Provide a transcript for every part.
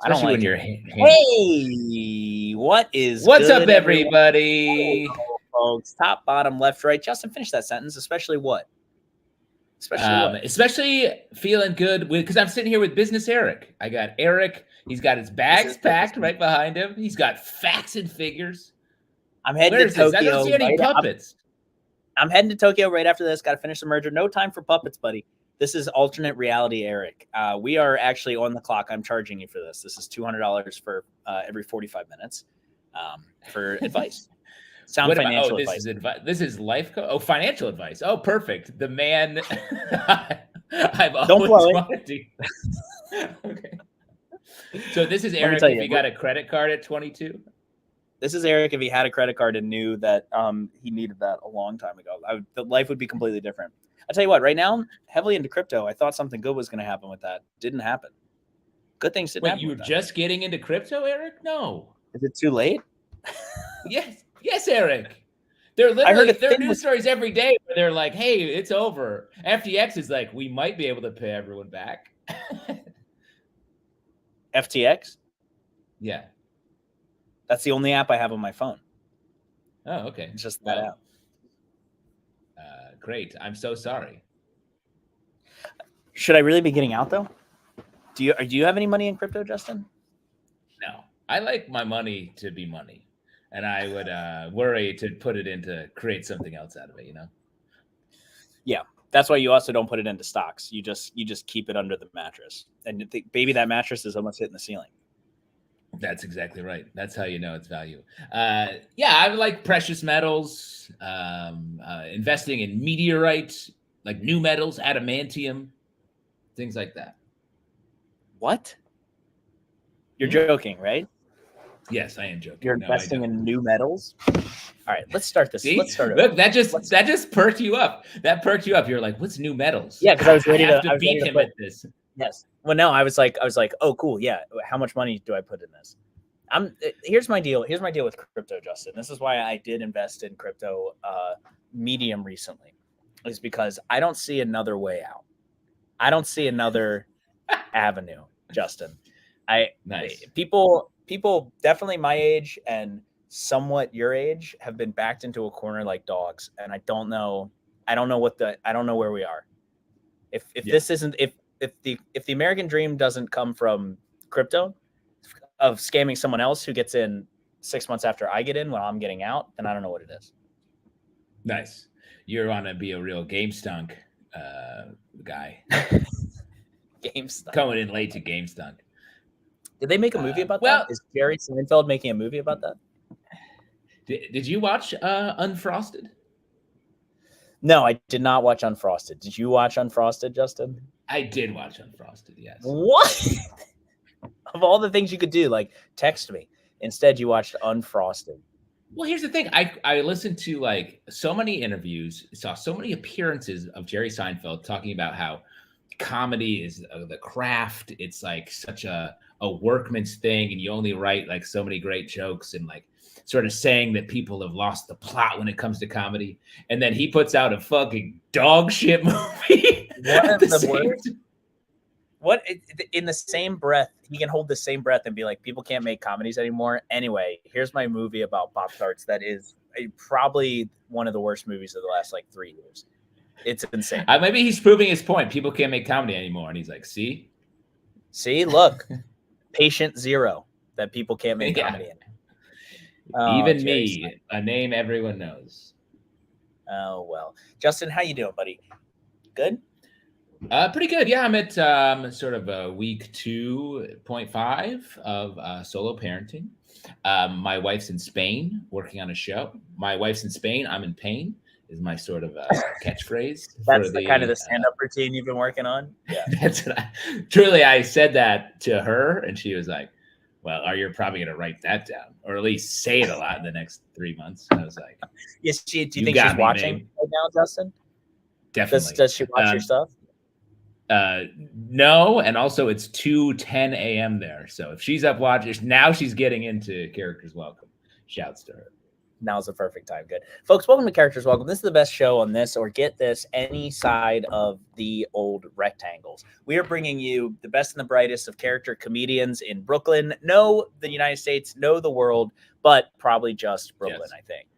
I don't especially like when it. you're hand. Hey, what is What's good, up, everybody? Hello, folks, top, bottom, left, right. Justin, finish that sentence. Especially what? Especially feeling good because I'm sitting here with Business Eric. I got Eric. He's got his bags packed right behind him. He's got facts and figures. I'm heading Where's to this? Tokyo. I don't see any puppets. I'm heading to Tokyo right after this. Got to finish the merger. No time for puppets, buddy. This is alternate reality, Eric. We are actually on the clock. I'm charging you for this. This is $200 for every 45 minutes for advice. Sound financial advice. This is life. Financial advice. Oh, perfect. The man I've Don't always blow wanted to. Okay. So this is Let me Eric tell if you, he got a credit card at 22. This is Eric if he had a credit card and knew that he needed that a long time ago. The life would be completely different. I'll tell you what, right now, heavily into crypto. I thought something good was going to happen with that. Didn't happen. Good things didn't happen. Wait, you were just getting into crypto, Eric? No. Is it too late? Yes, Eric. There are news stories every day where they're like, hey, it's over. FTX is like, we might be able to pay everyone back. FTX? Yeah. That's the only app I have on my phone. Oh, okay. It's just that app. Great. I'm so sorry. Should I really be getting out, though? Do you have any money in crypto, Justin? No. I like my money to be money. And I would worry to put it into create something else out of it, you know? Yeah. That's why you also don't put it into stocks. You just keep it under the mattress. And baby, that mattress is almost hitting the ceiling. That's exactly right. That's how you know its value. I like precious metals, investing in meteorite, like new metals, adamantium, things like that. What? You're joking, right? Yes, I am joking. You're investing in new metals? All right, let's start this. See? Let's start it. Look, that just perked you up. That perked you up. You're like, what's new metals? Yeah, because I was ready to beat him at this. Yes. Well, no, I was like, oh, cool. Yeah. How much money do I put in this? Here's my deal. Here's my deal with crypto, Justin. This is why I did invest in crypto medium recently, is because I don't see another way out. I don't see another avenue, Justin. Nice. People definitely my age and somewhat your age have been backed into a corner like dogs, and I don't know where we are. If this isn't if the American dream doesn't come from crypto, of scamming someone else who gets in 6 months after I get in when I'm getting out, then I don't know what it is. Nice. You're on to be a real GameStunk guy. GameStunk. Coming in late to GameStunk. Did they make a movie about that? Is Jerry Seinfeld making a movie about that? Did you watch Unfrosted? No, I did not watch Unfrosted. Did you watch Unfrosted, Justin? I did watch Unfrosted, yes. What? Of all the things you could do, like text me. Instead, you watched Unfrosted. Well, here's the thing. I listened to like so many interviews, saw so many appearances of Jerry Seinfeld talking about how comedy is the craft. It's like such a workman's thing, and you only write like so many great jokes, and like sort of saying that people have lost the plot when it comes to comedy. And then he puts out a fucking dog shit movie. What in the same breath, he can hold the same breath and be like, people can't make comedies anymore. Anyway, here's my movie about Pop-Tarts that is probably one of the worst movies of the last like 3 years. It's insane. Maybe he's proving his point. People can't make comedy anymore. And he's like, see, look, patient zero, that people can't make comedy anymore. Even me, a name everyone knows. Oh, well. Justin, how you doing, buddy? Good? Pretty good. Yeah, I'm at sort of week 2.5 of solo parenting. My wife's in Spain working on a show. My wife's in Spain. I'm in pain is my sort of catchphrase. That's the kind of the stand-up routine you've been working on? Yeah. That's what I said that to her, and she was like, well, you're probably going to write that down, or at least say it a lot in the next 3 months. And I was like, yes, do you think she's watching right now, Justin? Definitely. Does she watch your stuff? No, and also it's 2:10 a.m. there. So if she's up watching, now she's getting into Characters Welcome. Shouts to her. Now's the perfect time. Good. Folks, welcome to Characters Welcome. This is the best show on this, or get this, any side of the old rectangles. We are bringing you the best and the brightest of character comedians in Brooklyn. No, the United States, no, the world, but probably just Brooklyn, I think.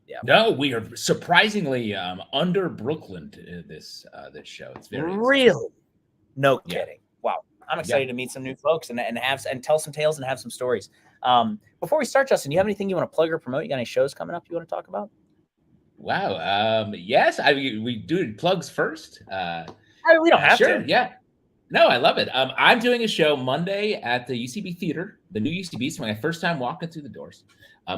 Yeah. No, we are surprisingly under Brooklyn this show. It's very real. No kidding. Wow. I'm excited to meet some new folks and tell some tales and have some stories. Before we start, Justin, you have anything you want to plug or promote? You got any shows coming up you want to talk about? Wow. Yes, we do plugs first. We don't have to. Yeah. No, I love it. I'm doing a show Monday at the UCB Theater, the new UCB. It's my first time walking through the doors.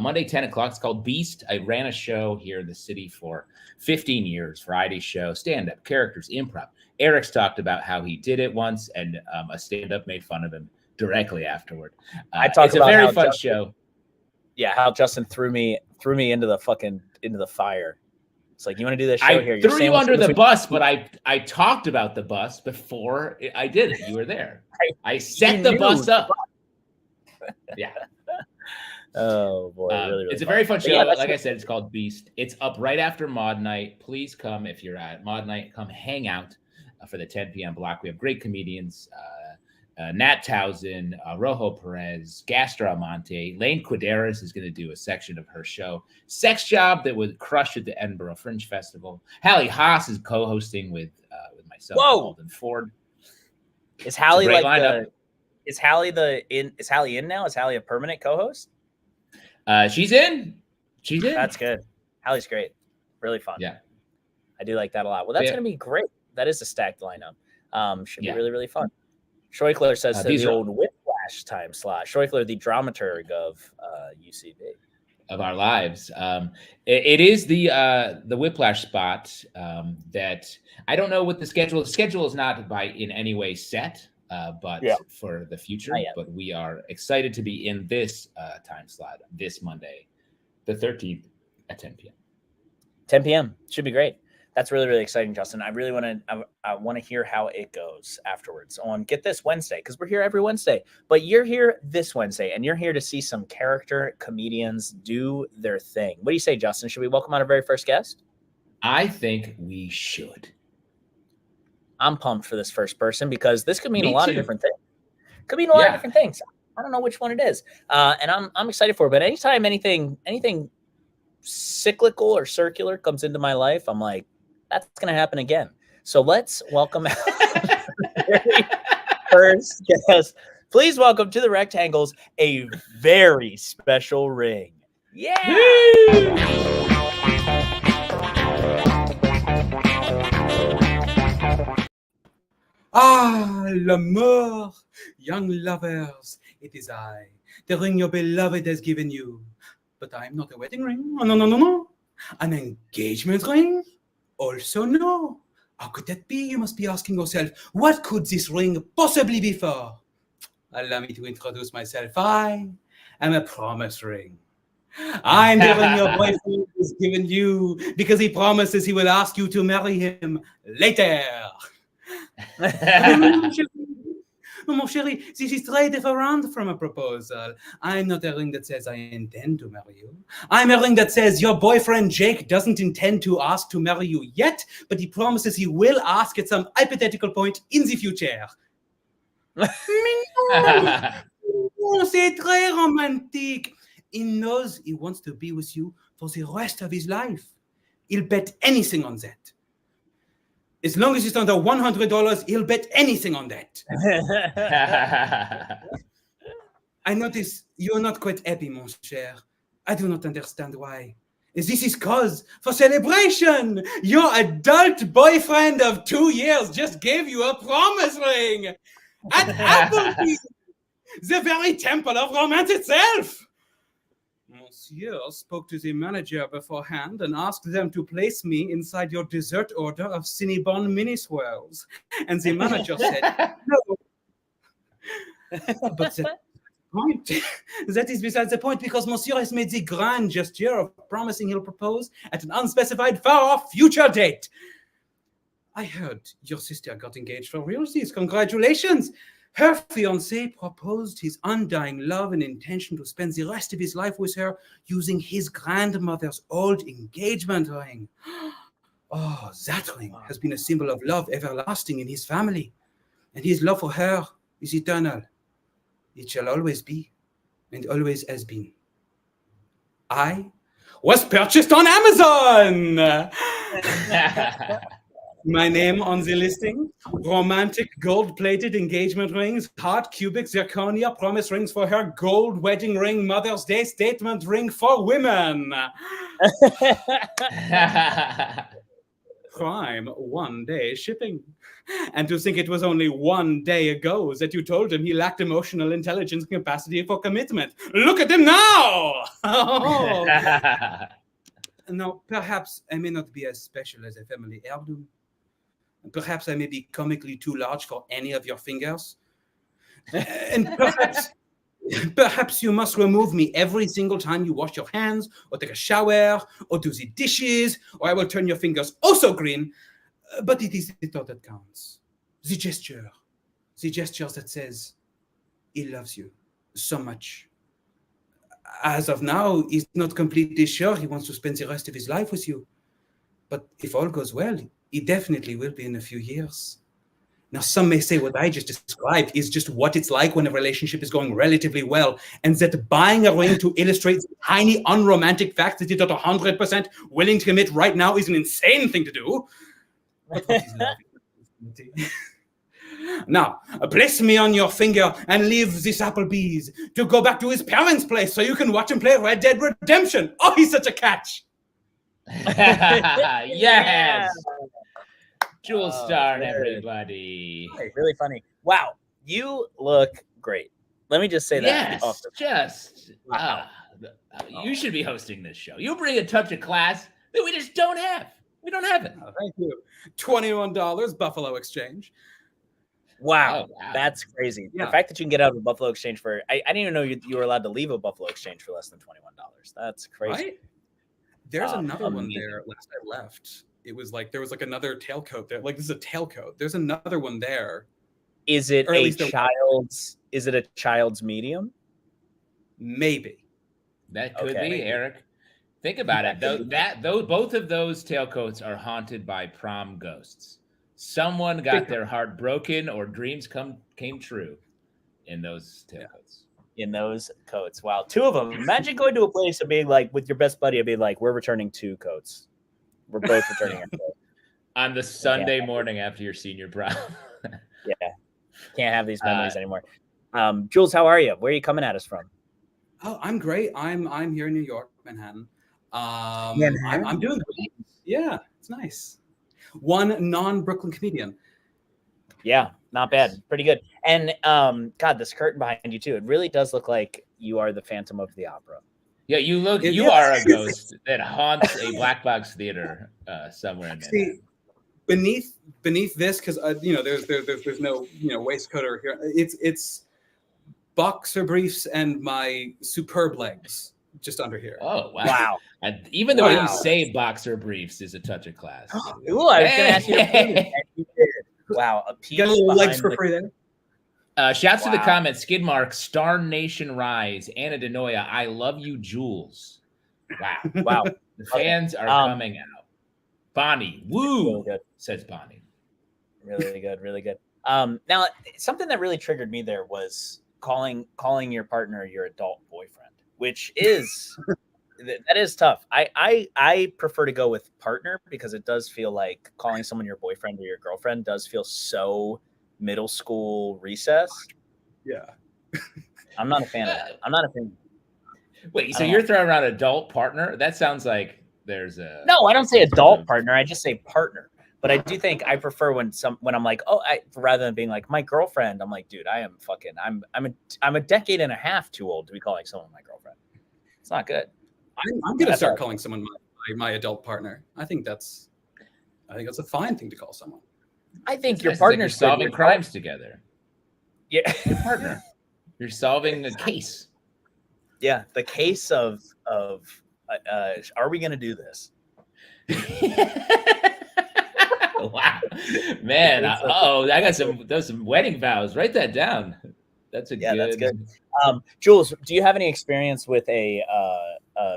Monday, 10 o'clock. It's called Beast. I ran a show here in the city for 15 years, variety show, stand-up, characters, improv. Eric's talked about how he did it once, and a stand-up made fun of him directly afterward. It's a very fun show. Yeah, how Justin threw me into the fire. It's like, you want to do this show here? I threw you under the bus, but I talked about the bus before I did it. You were there. I set the bus up. Yeah. Oh boy, really it's a very fun show. Like I said, it's called Beast. It's up right after Mod Night. Please come if you're at Mod Night. Come hang out for the 10 p.m. block. We have great comedians. Nat Towson, Rojo Perez, Gastor Almonte, Lane Quaderas is going to do a section of her show. Sex Job that would crush at the Edinburgh Fringe Festival. Hallie Haas is co-hosting with myself, Alden Ford. Is Hallie is Hallie in now? Is Hallie a permanent co-host? She's in. That's good. Hallie's great. Really fun. Yeah. I do like that a lot. Well, that's going to be great. That is a stacked lineup. Should be really, really fun. Scheuchler says the old Whiplash time slot. Scheuchler, the dramaturg of UCB. Of our lives. It is the Whiplash spot that I don't know what the schedule is. The schedule is not in any way set, but for the future. But we are excited to be in this time slot this Monday, the 13th at 10 p.m. 10 p.m. Should be great. That's really, really exciting, Justin. I really want to hear how it goes afterwards on Get This Wednesday, because we're here every Wednesday. But you're here this Wednesday, and you're here to see some character comedians do their thing. What do you say, Justin? Should we welcome our very first guest? I think we should. I'm pumped for this first person because this could mean a lot of different things. Could mean a lot of different things. I don't know which one it is, and I'm excited for it. But anytime anything cyclical or circular comes into my life, I'm like, that's going to happen again. So let's welcome very first guest. Please welcome to the Rectangles a very special ring. Yeah. Ah, l'amour, young lovers, it is I, the ring your beloved has given you. But I'm not a wedding ring. Oh, no. An engagement ring? Also, no. How could that be? You must be asking yourself, what could this ring possibly be for? Allow me to introduce myself. I am a promise ring. I'm the ring your boyfriend has given you because he promises he will ask you to marry him later. Mon chéri, this is très different from a proposal. I'm not a ring that says I intend to marry you. I'm a ring that says your boyfriend Jake doesn't intend to ask to marry you yet, but he promises he will ask at some hypothetical point in the future. C'est très romantique. He knows he wants to be with you for the rest of his life. He'll bet anything on that. As long as it's under $100, he'll bet anything on that. I notice you're not quite happy, mon cher. I do not understand why. This is cause for celebration. Your adult boyfriend of 2 years just gave you a promise ring at Applebee's, the very temple of romance itself. Monsieur spoke to the manager beforehand and asked them to place me inside your dessert order of Cinnabon mini swirls. And the manager said, no. But that is besides the point, because Monsieur has made the grand gesture of promising he'll propose at an unspecified far-off future date. I heard your sister got engaged for realsies. Congratulations. Her fiancé proposed his undying love and intention to spend the rest of his life with her using his grandmother's old engagement ring. Oh, that ring has been a symbol of love everlasting in his family, and his love for her is eternal. It shall always be, and always has been. I was purchased on Amazon! My name on the listing: romantic gold-plated engagement rings, heart, cubic, zirconia, promise rings for her, gold wedding ring, Mother's Day statement ring for women. Prime 1 day shipping. And to think it was only 1 day ago that you told him he lacked emotional intelligence and capacity for commitment. Look at him now! Now, perhaps I may not be as special as a family heirloom. Perhaps I may be comically too large for any of your fingers. And perhaps you must remove me every single time you wash your hands or take a shower or do the dishes, or I will turn your fingers oh so green. But it is the thought that counts. The gesture that says he loves you so much. As of now, he's not completely sure he wants to spend the rest of his life with you. But if all goes well, he definitely will be in a few years. Now, some may say what I just described is just what it's like when a relationship is going relatively well, and that buying a ring to illustrate the tiny, unromantic fact that you're not 100% willing to commit right now is an insane thing to do. But what is love? Now, place me on your finger and leave this Applebee's to go back to his parents' place so you can watch him play Red Dead Redemption. Oh, he's such a catch. Yes. Jules Star, everybody. Really funny. Wow, you look great. Let me just say that. Yes, you should be hosting this show. You bring a touch of class that we just don't have. We don't have it. Oh, thank you. $21 Buffalo Exchange. Wow, that's crazy. Yeah. The fact that you can get out of a Buffalo Exchange for I didn't even know you were allowed to leave a Buffalo Exchange for less than $21. That's crazy. Right? There's another one there last I left. It was like there was like another tailcoat there. Like this is a tailcoat. There's another one there. Is it a child's? Is it a child's medium? Maybe. That could be, Eric. Think about it. Both of those tailcoats are haunted by prom ghosts. Someone got their heart broken or dreams came true in those tailcoats. In those coats. Wow, 2 of them. Imagine going to a place and being like with your best buddy and being like, we're returning 2 coats. We're both returning our coat. On the Sunday morning after your senior prom. Yeah. Can't have these memories anymore. Jules, how are you? Where are you coming at us from? Oh, I'm great. I'm here in New York, Manhattan. Manhattan? I'm doing great. Yeah, it's nice. One non-Brooklyn comedian. Yeah, not bad. Pretty good. And God, this curtain behind you too. It really does look like you are the Phantom of the Opera. Yeah, you are a ghost that haunts a black box theater somewhere in Manhattan. See, beneath this, because there's no waistcoat or here. It's boxer briefs and my superb legs just under here. Oh wow! And even though I didn't say boxer briefs is a touch of class. Ooh, I was going to ask you. You did. Wow, you got a little legs for free there. Shouts to the comments. Skidmark, Star Nation Rise, Anna Denoya, I love you, Jules. Wow. The fans are coming out. Bonnie, woo, really says Bonnie. Really good. Now, something that really triggered me there was calling your partner your adult boyfriend, which is that is tough. I prefer to go with partner because it does feel like calling someone your boyfriend or your girlfriend does feel so middle school recess. Yeah. I'm not a fan of that. Wait, so you're throwing around adult partner? That sounds like there's a No, I don't say adult partner. I just say partner. But I do think I prefer when I'm like, rather than being like my girlfriend, I'm like, dude, I'm a decade and a half too old to be calling someone my girlfriend. It's not good. I'm gonna start calling someone my adult partner. I think that's a fine thing to call someone. I think your partner's solving crimes together. Yeah, your partner. You're solving a case. Yeah, the case of are we going to do this? Wow, man. I got some wedding vows. Write that down. That's that's good. Jules, do you have any experience with a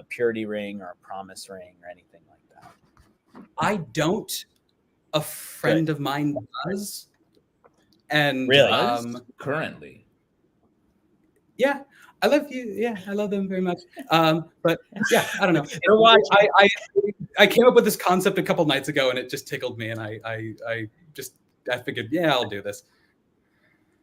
purity ring or a promise ring or anything like that? I don't. A friend of mine does. And really? Currently. Yeah, I love you. Yeah, I love them very much. But yeah, I don't know. I came up with this concept a couple nights ago, and it just tickled me, and I figured, yeah, I'll do this.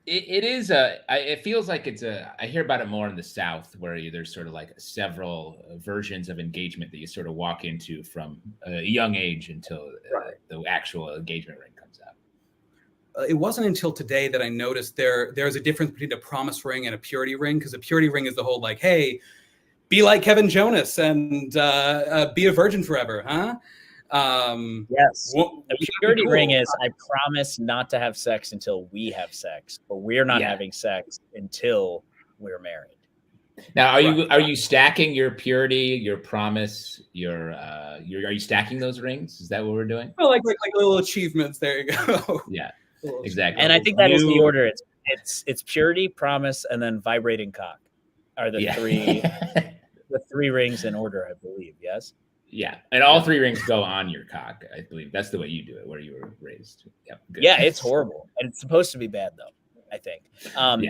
It feels like I hear about it more in the South, where there's sort of like several versions of engagement that you sort of walk into from a young age until the actual engagement ring comes out. It wasn't until today that I noticed there's a difference between a promise ring and a purity ring, because a purity ring is the whole like, hey, be like Kevin Jonas and be a virgin forever, huh? Yes. The purity ring is, I promise not to have sex until we have sex, but we're not having sex until we're married. Now, are you stacking your purity, your promise, are you stacking those rings? Is that what we're doing? Well, like little achievements. There you go. Yeah, exactly. And I think that is the order. It's purity, promise, and then vibrating cock are the three rings in order, I believe. Yes. Yeah, and all three rings go on your cock. I believe that's the way you do it, where you were raised. Yep, good. Yeah, it's horrible, and it's supposed to be bad though, I think.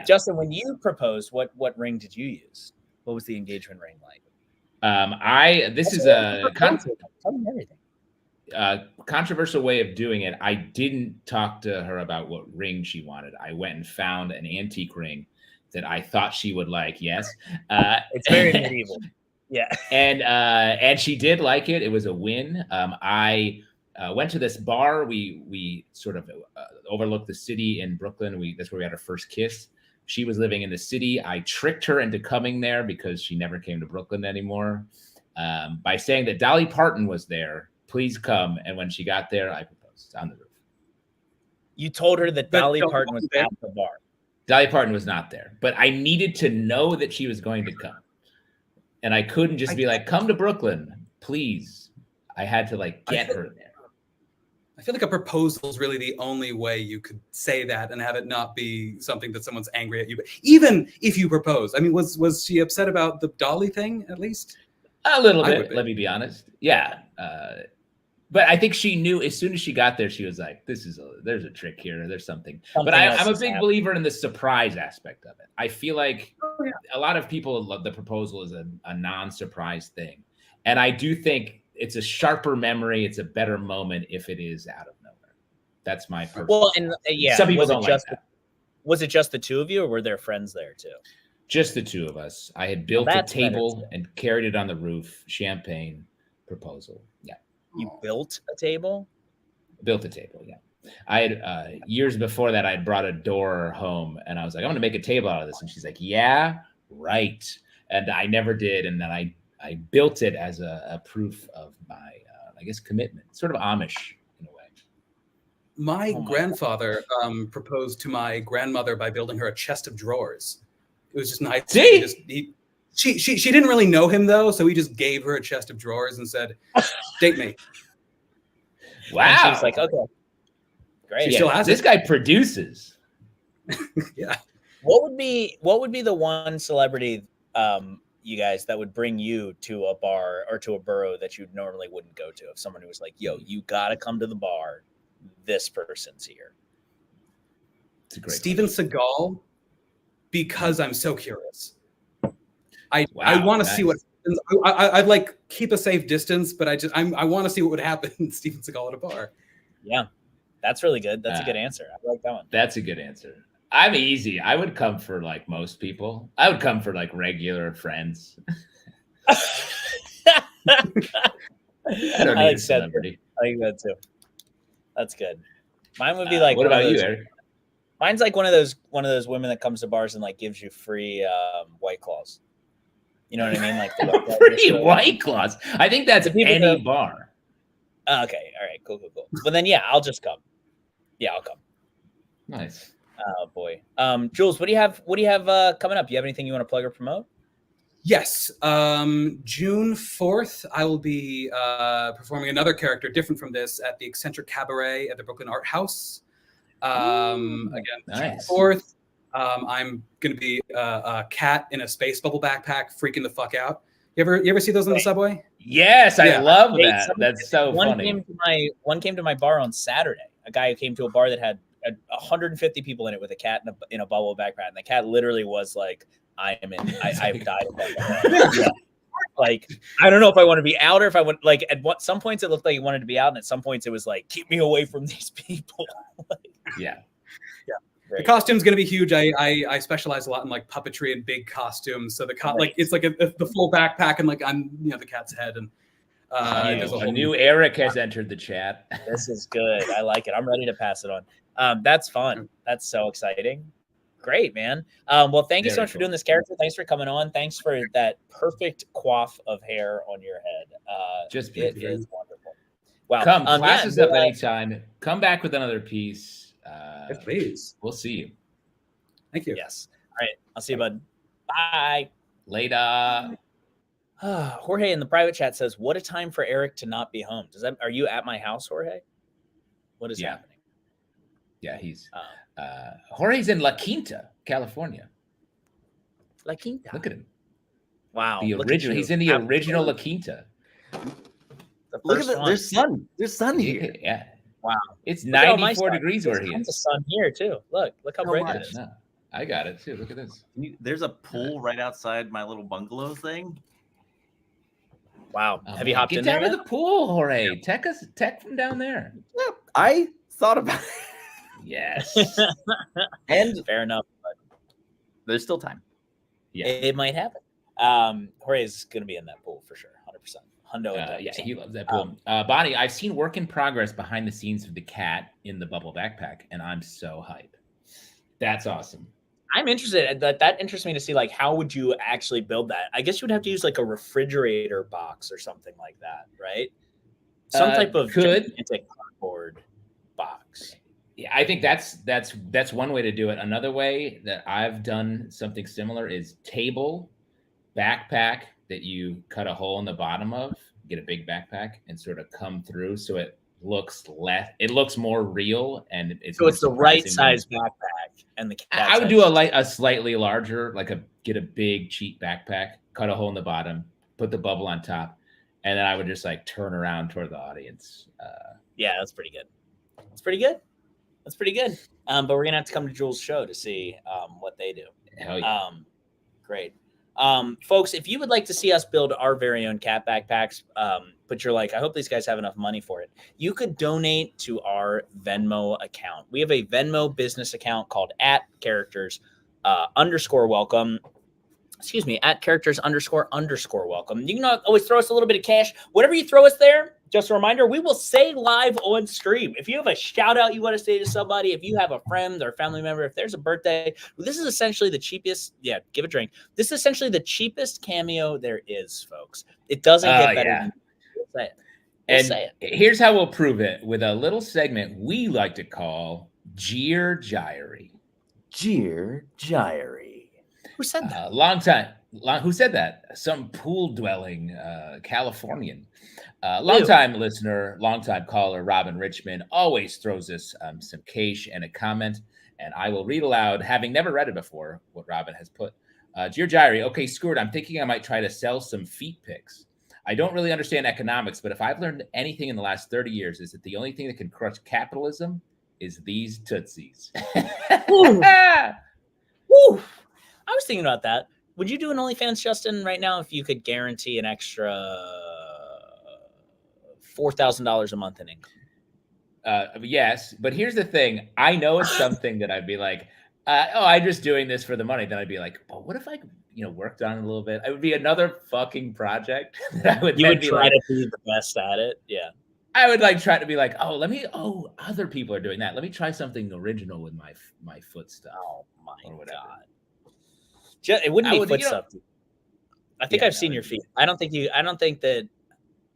Justin, when you proposed, what ring did you use? What was the engagement ring like? This is a controversial way of doing it. I didn't talk to her about what ring she wanted. I went and found an antique ring that I thought she would like. Yes, it's very medieval. Yeah, and she did like it. It was a win. I went to this bar. We sort of overlooked the city in Brooklyn. That's where we had our first kiss. She was living in the city. I tricked her into coming there because she never came to Brooklyn anymore, by saying that Dolly Parton was there. Please come. And when she got there, I proposed on the roof. You told her that Dolly Parton was at the bar. Dolly Parton was not there, but I needed to know that she was going to come. And I couldn't just be like, come to Brooklyn, please. I had to get her there. I feel like a proposal is really the only way you could say that and have it not be something that someone's angry at you. But even if you propose, I mean, was she upset about the Dolly thing at least? A little bit, let me be honest. Yeah. But I think she knew as soon as she got there, she was like, there's a trick here. There's something. But I'm a big believer in the surprise aspect of it. I feel like a lot of people love the proposal as a non-surprise thing. And I do think it's a sharper memory. It's a better moment if it is out of nowhere. That's my personal. Well, and some people don't like that. Was it just the two of you, or were there friends there too? Just the two of us. I had built a table and carried it on the roof. Champagne, proposal. Yeah. You built a table? Built a table, yeah. I had years before that, I'd brought a door home, and I was like, I'm going to make a table out of this. And she's like, yeah, right. And I never did. And then I built it as a proof of my, I guess, commitment, sort of Amish in a way. My grandfather proposed to my grandmother by building her a chest of drawers. It was just nice. See? She didn't really know him though, so he just gave her a chest of drawers and said, "Date me." Wow. And she was like, "Okay, great." She still has this it. guy produces. Yeah. What would be the one celebrity, you guys, that would bring you to a bar or to a borough that you normally wouldn't go to? If someone who was like, "Yo, you gotta come to the bar. This person's here." It's a great Steven Seagal, because I'm so curious. I want to see what happens. I'd like keep a safe distance, but I want to see what would happen to Steven Seagal at a bar. Yeah, that's really good. That's a good answer. I like that one. That's a good answer. I'm easy. I would come for most people. I would come for regular friends. I don't need a celebrity. I like that too. That's good. Mine would be like. What about you, Eric? Mine's like one of those women that comes to bars and gives you free White Claws. You know what I mean? Like free White Claws. I think that's any bar. Okay. All right. Cool. Well, then, yeah, I'll just come. Yeah, I'll come. Nice. Oh boy. Jules, what do you have coming up? Do you have anything you want to plug or promote? Yes. June 4th, I will be performing another character different from this at the Eccentric Cabaret at the Brooklyn Art House. Again, nice. June 4th. I'm going to be a cat in a space bubble backpack freaking the fuck out. You ever see those on the subway? Yes, I Yeah. love that. That's so one funny. One came to my bar on Saturday. A guy who came to a bar that had 150 people in it with a cat in a bubble backpack, and the cat literally was like, I've died. Yeah. Like, I don't know if I want to be out or if I want, like, some points it looked like he wanted to be out, and at some points it was like, keep me away from these people. Yeah. The costume's going to be huge. I specialize a lot in like puppetry and big costumes. So like it's like the full backpack and like I'm the cat's head and a new Eric has entered the chat. This is good. I like it. I'm ready to pass it on. That's fun. That's so exciting. Great, man. Well, thank you so much for doing this character. Thanks for coming on. Thanks for that perfect coif of hair on your head. Just it is wonderful. Wow. Come, class is up anytime. Come back with another piece. Yes, please. We'll see you. Thank you. Yes. All right. I'll see you, bud. Bye. Later. Jorge in the private chat says, "What a time for Eric to not be home." Are you at my house, Jorge? What is happening? Yeah, he's Jorge's in La Quinta, California. La Quinta. Look at him. Wow. The original. He's in the original La Quinta. Look at that. There's sun. There's sun here. Yeah. Wow. It's 94 degrees where he is. There's the sun here too. Look how bright it is. No, I got it too. Look at this. There's a pool right outside my little bungalow thing. Wow. Have you hopped in there? Get down to the pool, Jorge. Tech from down there. Yeah, I thought about it. Yes. And fair enough. But there's still time. Yeah. It might happen. Jorge is going to be in that pool for sure. 100%. Yeah, he loves that pool. Bonnie, I've seen work in progress behind the scenes of the cat in the bubble backpack, and I'm so hype. That's awesome. I'm interested. That interests me to see, like, how would you actually build that? I guess you would have to use like a refrigerator box or something like that, right? Some type of gigantic cardboard box. Yeah, I think that's one way to do it. Another way that I've done something similar is table backpack that you cut a hole in the bottom of, get a big backpack and sort of come through so it looks more real and it's the right size backpack and the cat I would do a slightly larger, get a big cheap backpack, cut a hole in the bottom, put the bubble on top, and then I would just like turn around toward the audience. Yeah, that's pretty good. But we're gonna have to come to Jules' show to see what they do. Hell yeah. Great. Folks, if you would like to see us build our very own cat backpacks, but you're like, I hope these guys have enough money for it, you could donate to our Venmo account. We have a Venmo business account called @characters_welcome. Excuse me, @characters__welcome. You can always throw us a little bit of cash. Whatever you throw us there, just a reminder, we will say live on stream. If you have a shout out you want to say to somebody, if you have a friend or family member, if there's a birthday, this is essentially the cheapest. Yeah, give a drink. This is essentially the cheapest cameo there is, folks. It doesn't get better. Yeah. We'll say it. Here's how we'll prove it with a little segment we like to call Jeer Gyry. Jeer Gyry. Who said that? Who said that? Some pool-dwelling Californian. Long-time listener, long-time caller, Robin Richmond, always throws us some cash and a comment, and I will read aloud, having never read it before, what Robin has put. Dear Gyry, okay, Stuart, I'm thinking I might try to sell some feet pics. I don't really understand economics, but if I've learned anything in the last 30 years, is that the only thing that can crush capitalism is these tootsies. Woo. I was thinking about that. Would you do an OnlyFans, Justin, right now if you could guarantee an extra $4,000 a month in income? Yes, but here's the thing. I know it's something that I'd be like, I'm just doing this for the money. Then I'd be like, but what if I, worked on it a little bit? It would be another fucking project that I would. You would try to be the best at it. Yeah. I would try to be like, other people are doing that. Let me try something original with my foot stuff. Oh my God. It wouldn't be foot stuff. I think I've seen your feet. I don't think that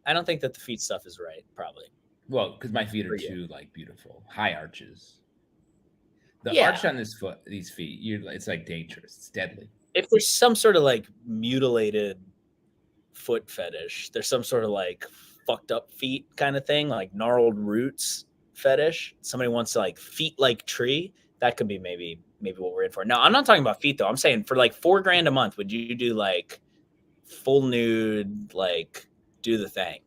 the feet stuff is right. Probably. Well, because my feet are too beautiful, high arches. The arch on these feet, it's like dangerous. It's deadly. if there's some sort of like mutilated foot fetish, there's some sort of like fucked up feet kind of thing, like gnarled roots fetish. Somebody wants to like feet like tree. That could be maybe what we're in for. No, I'm not talking about feet though. I'm saying for like $4,000 a month, would you do like full nude, like do the thing?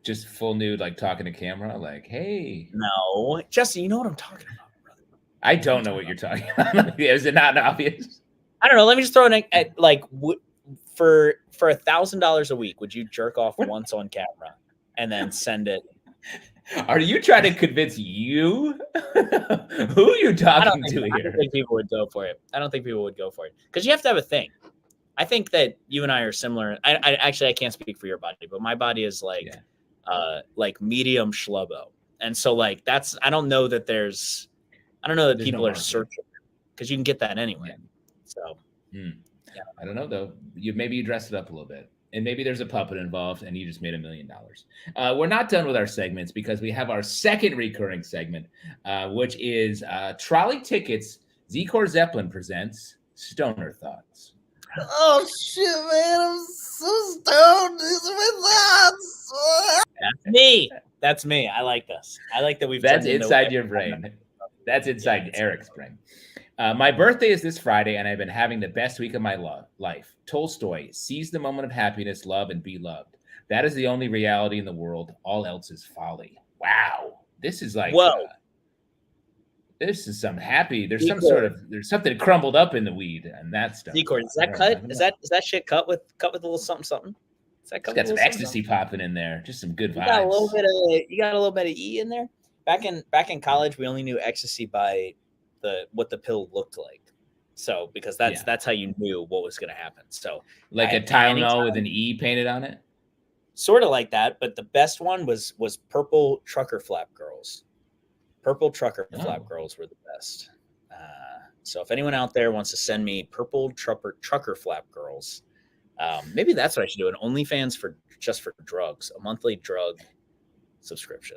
Just full nude, like talking to camera, like, hey. No, Justin, you know what I'm talking about, brother. I don't know what you're talking about. Is it not obvious? I don't know. Let me just throw in at like for $1,000 a week, would you jerk off once on camera and then send it? Are you trying to convince you? Who are you talking to here? I don't think people would go for it. Because you have to have a thing. I think that you and I are similar. I actually I can't speak for your body, but my body is like medium schlubbo, and so like that's I don't know that people are searching because you can get that anyway. Yeah. So I don't know though. Maybe you dress it up a little bit. And maybe there's a puppet involved and you just made $1 million. We're not done with our segments because we have our second recurring segment, which is Trolley Tickets. Zcor Zeppelin presents Stoner Thoughts. Oh, shit, man. I'm so stoned. These are my thoughts. That's me. I like this. I like that we've That's inside your brain. That's inside Eric's brain. My birthday is this Friday, and I've been having the best week of my life. Tolstoy, seize the moment of happiness, love, and be loved. That is the only reality in the world. All else is folly. Wow. This is like, this is some happy, there's something crumbled up in the weed and that stuff. Zcor, is that cut? Is that shit cut with a little something? Is that cut? It's got some ecstasy popping in there. Just some good vibes. You got a little bit of E in there? Back in college, we only knew ecstasy by what the pill looked like. So because that's how you knew what was going to happen. So like a Tylenol with an E painted on it, sort of like that. But the best one was purple trucker flap girls. Purple trucker flap girls were the best. So if anyone out there wants to send me purple trucker flap girls, maybe that's what I should do. An OnlyFans for drugs, a monthly drug subscription.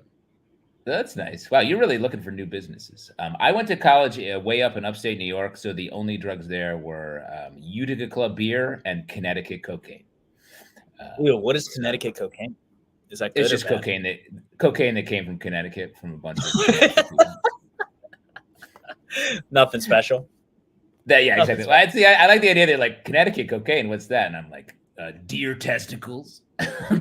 That's nice. Wow, you're really looking for new businesses. I went to college way up in upstate New York, so the only drugs there were Utica Club beer and Connecticut cocaine. What is Connecticut cocaine? Is that good? It's just cocaine that came from Connecticut from a bunch of people. Nothing special. Exactly. I like the idea that like Connecticut cocaine. What's that? And I'm like, deer testicles.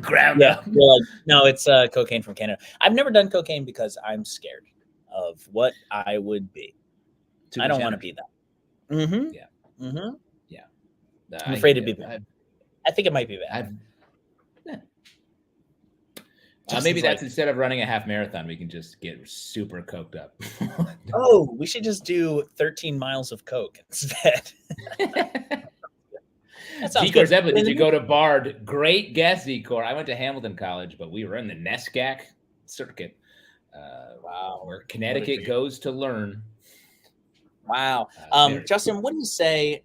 Ground up. You're like, no, it's cocaine from Canada. I've never done cocaine because I'm scared of what I would be. I don't want to be that. Mm-hmm. Yeah. Mm-hmm. Yeah. I'm afraid it'd be bad. I think it might be bad. Maybe that's instead of running a half marathon, we can just get super coked up. We should just do 13 miles of coke instead. Zcor Zeppelin, did you go to Bard? Great guess, Zcor. I went to Hamilton College, but we were in the NESCAC circuit. Wow. Where Connecticut goes to learn. Wow. Justin, what do you say?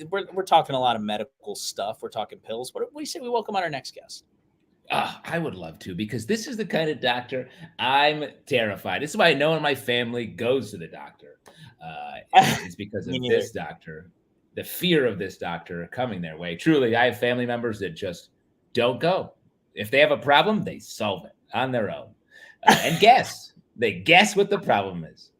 We're talking a lot of medical stuff. We're talking pills. What do you say we welcome on our next guest? I would love to, because this is the kind of doctor I'm terrified. This is why no one in my family goes to the doctor. It's because of this doctor. The fear of this doctor coming their way. Truly, I have family members that just don't go. If they have a problem, they solve it on their own. And they guess what the problem is.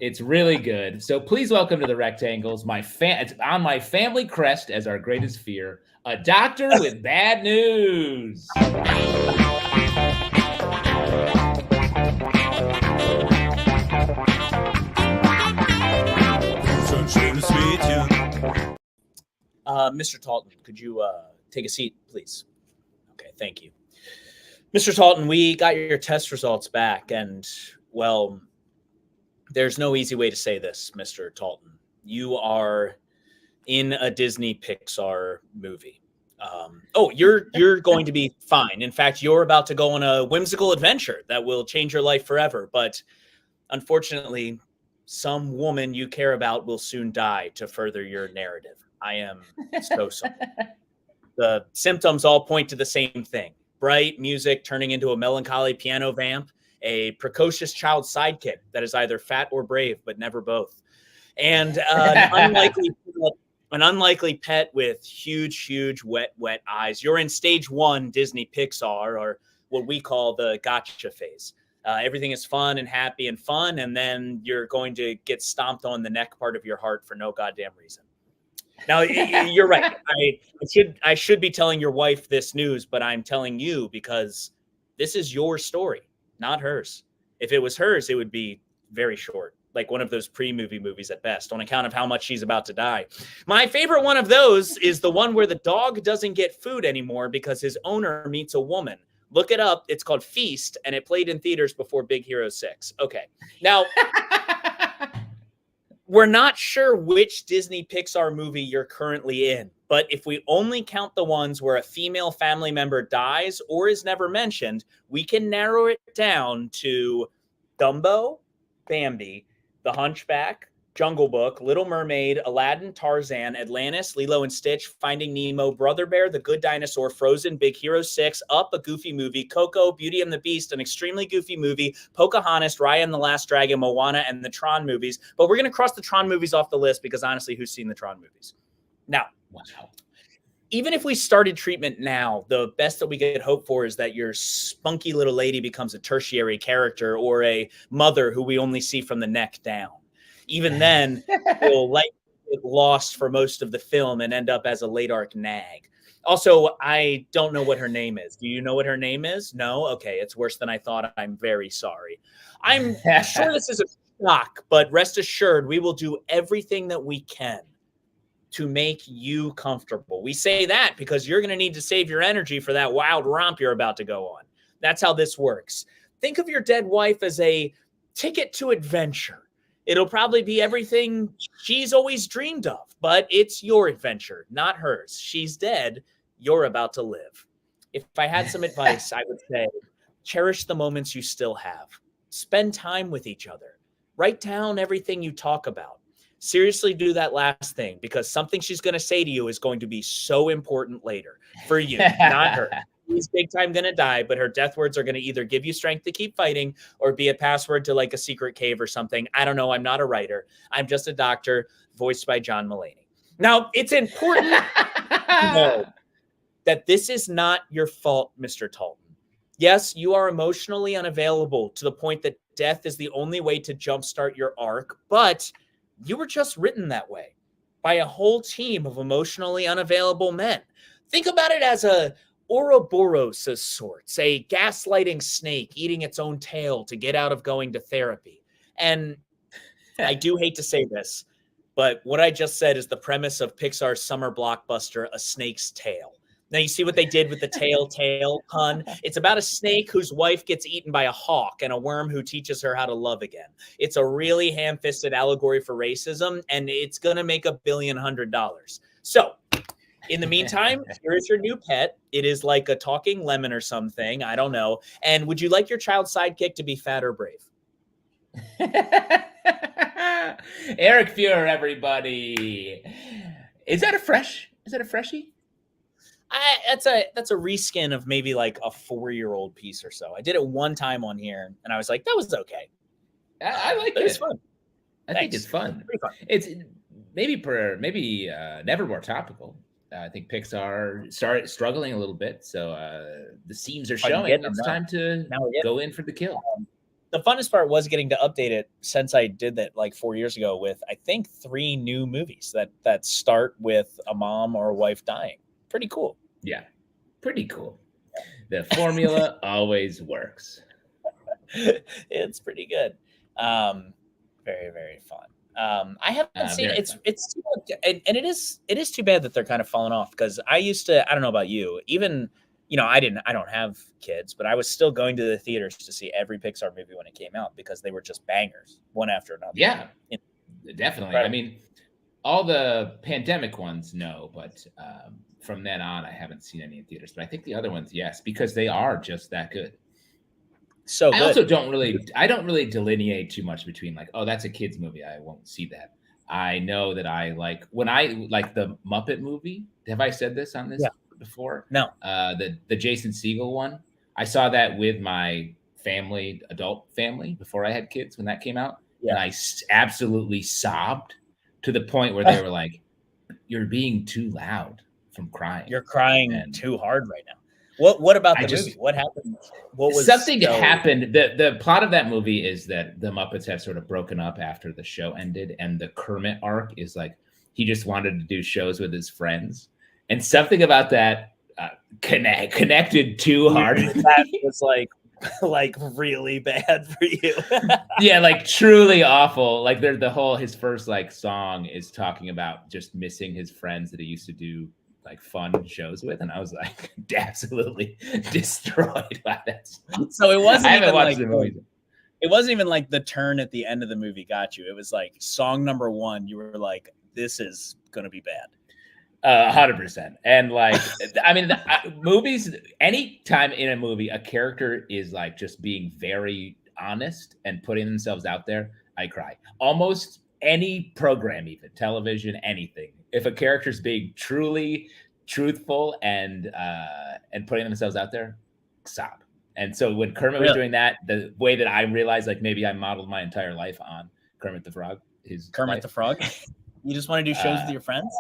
It's really good. So please welcome to the Rectangles, it's on my family crest as our greatest fear, a doctor with bad news. Mr. Talton, could you take a seat, please? Okay, thank you. Mr. Talton, we got your test results back, and, well, there's no easy way to say this, Mr. Talton. You are in a Disney Pixar movie. You're going to be fine. In fact, you're about to go on a whimsical adventure that will change your life forever. But unfortunately, some woman you care about will soon die to further your narrative. I am so sorry. The symptoms all point to the same thing. Bright music turning into a melancholy piano vamp, a precocious child sidekick that is either fat or brave, but never both. And an unlikely an unlikely pet with huge, wet eyes. You're in stage 1 Disney Pixar, or what we call the gotcha phase. Everything is fun and happy and fun, and then you're going to get stomped on the neck part of your heart for no goddamn reason. Now, you're right. I should be telling your wife this news, but I'm telling you because this is your story, not hers. If it was hers, it would be very short, like one of those pre-movie movies at best, on account of how much she's about to die. My favorite one of those is the one where the dog doesn't get food anymore because his owner meets a woman. Look it up. It's called Feast, and it played in theaters before Big Hero 6. Okay. Now, we're not sure which Disney Pixar movie you're currently in, but if we only count the ones where a female family member dies or is never mentioned, we can narrow it down to Dumbo, Bambi, The Hunchback, Jungle Book, Little Mermaid, Aladdin, Tarzan, Atlantis, Lilo and Stitch, Finding Nemo, Brother Bear, The Good Dinosaur, Frozen, Big Hero 6, Up, a Goofy movie, Coco, Beauty and the Beast, an extremely goofy movie, Pocahontas, Raya and the Last Dragon, Moana, and the Tron movies. But we're going to cross the Tron movies off the list because honestly, who's seen the Tron movies? Now, even if we started treatment now, the best that we could hope for is that your spunky little lady becomes a tertiary character or a mother who we only see from the neck down. Even then, we'll likely get lost for most of the film and end up as a late arc nag. Also, I don't know what her name is. Do you know what her name is? No? Okay, it's worse than I thought. I'm very sorry. I'm sure this is a shock, but rest assured, we will do everything that we can to make you comfortable. We say that because you're going to need to save your energy for that wild romp you're about to go on. That's how this works. Think of your dead wife as a ticket to adventure. It'll probably be everything she's always dreamed of, but it's your adventure, not hers. She's dead. You're about to live. If I had some advice, I would say, cherish the moments you still have. Spend time with each other. Write down everything you talk about. Seriously do that last thing, because something she's going to say to you is going to be so important later for you, not her. She's big time going to die, but her death words are going to either give you strength to keep fighting or be a password to like a secret cave or something. I don't know. I'm not a writer. I'm just a doctor voiced by John Mulaney. Now, it's important to know that this is not your fault, Mr. Talton. Yes, you are emotionally unavailable to the point that death is the only way to jumpstart your arc, but you were just written that way by a whole team of emotionally unavailable men. Think about it as a Ouroboros of sorts, a gaslighting snake eating its own tail to get out of going to therapy. And I do hate to say this, but what I just said is the premise of Pixar's summer blockbuster, A Snake's Tale. Now, you see what they did with the tail pun? It's about a snake whose wife gets eaten by a hawk and a worm who teaches her how to love again. It's a really ham-fisted allegory for racism, and it's going to make $1 billion. So, in the meantime, here is your new pet. It is like a talking lemon or something. I don't know. And would you like your child's sidekick to be fat or brave? Eric Feurer, everybody. Is that a freshie? That's a reskin of maybe like a 4-year-old piece or so. I did it one time on here, and I was like, that was okay. I like it. It's fun. I think it's fun. Fun. It's maybe never more topical. I think Pixar started struggling a little bit, so the seams are showing. It's time to go in for the kill. The funnest part was getting to update it since I did that like 4 years ago with, I think, 3 new movies that start with a mom or a wife dying. Pretty cool. Yeah, pretty cool. The formula always works. It's pretty good. Very, very fun. I haven't seen it. It's too much, and it is too bad that they're kind of falling off, because I don't know about you, even, I don't have kids, but I was still going to the theaters to see every Pixar movie when it came out because they were just bangers, one after another. Yeah, definitely. I mean, all the pandemic ones, no, but from then on, I haven't seen any in theaters. But I think the other ones, yes, because they are just that good. So I also don't really delineate too much between like, oh, that's a kid's movie, I won't see that. I know that when I like the Muppet movie. Have I said this on this before? No. The Jason Segel one. I saw that with my adult family, before I had kids when that came out. Yeah. And I absolutely sobbed to the point where they were like, you're being too loud from crying. You're crying And too hard right now. What about I the just- movie? What happened? What was Something so- happened. The plot of that movie is that the Muppets have sort of broken up after the show ended, and the Kermit arc is like he just wanted to do shows with his friends, and something about that connected too hard. That was like really bad for you. Yeah, like truly awful. Like his first like song is talking about just missing his friends that he used to do like fun shows with, and I was like absolutely destroyed by that song. So it wasn't I haven't even watched like the movie. it wasn't even like the turn at the end of the movie got you. It was like song number 1. You were like, this is gonna be bad. 100%. And like, I mean, movies, anytime in a movie, a character is like just being very honest and putting themselves out there, I cry. Almost any program, even television, anything. If a character's being truly truthful and putting themselves out there, sob. And so when Kermit was doing that, the way that I realized, like maybe I modeled my entire life on Kermit the Frog. The Frog. You just want to do shows with your friends?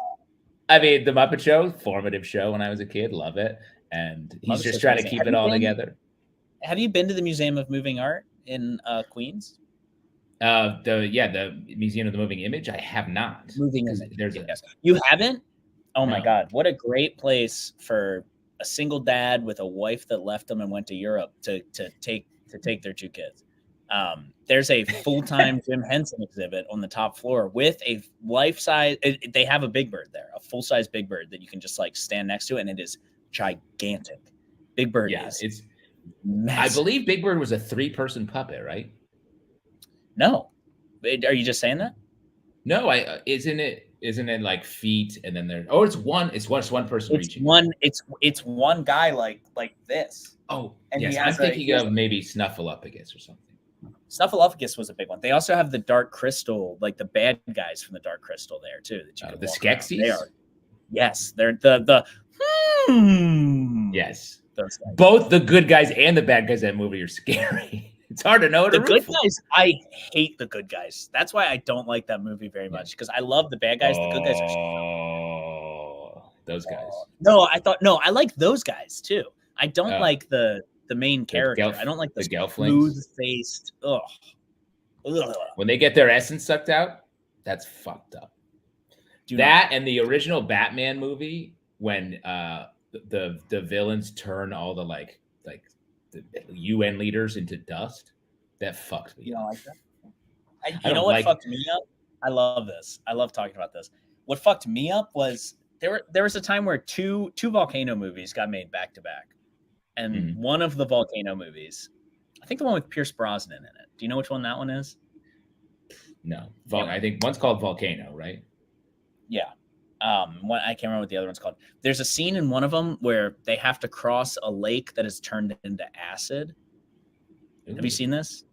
I mean, the Muppet Show, formative show when I was a kid, love it. And he's just trying to keep it all together. Have you been to the Museum of Moving Art in Queens? The Museum of the Moving Image. I have not. You haven't? Oh my God! What a great place for a single dad with a wife that left them and went to Europe to take their 2 kids. There's a full-time Jim Henson exhibit on the top floor with a life-size. They have a Big Bird there, a full-size Big Bird that you can just like stand next to, and it is gigantic. Big Bird is massive. I believe Big Bird was a 3-person puppet, right? No, are you just saying that? No, isn't it like feet and then there? Oh, it's one person reaching. It's one guy like this. Oh, and yes, I'm thinking of maybe Snuffleupagus or something. Snuffleupagus was a big one. They also have the Dark Crystal, like the bad guys from the Dark Crystal there too. That you can the Skeksis. Yes, they're the yes. Those guys. Both the good guys and the bad guys in that movie are scary. It's hard to know. The good guys, I hate the good guys. That's why I don't like that movie very much, because I love the bad guys. The good guys are those guys. No, I like those guys too. I don't like the main character. I don't like the smooth-faced. Ugh. When they get their essence sucked out, that's fucked up. And the original Batman movie, when the villains turn all the like the UN leaders into dust, that fucked me. You don't like that? You know what fucked me up? I love this. I love talking about this. What fucked me up was there was a time where two volcano movies got made back to back. And one of the volcano movies, I think the one with Pierce Brosnan in it. Do you know which one that one is? No. I think one's called Volcano, right? Yeah. I can't remember what the other one's called. There's a scene in one of them where they have to cross a lake that is turned into acid. Ooh. Have you seen this?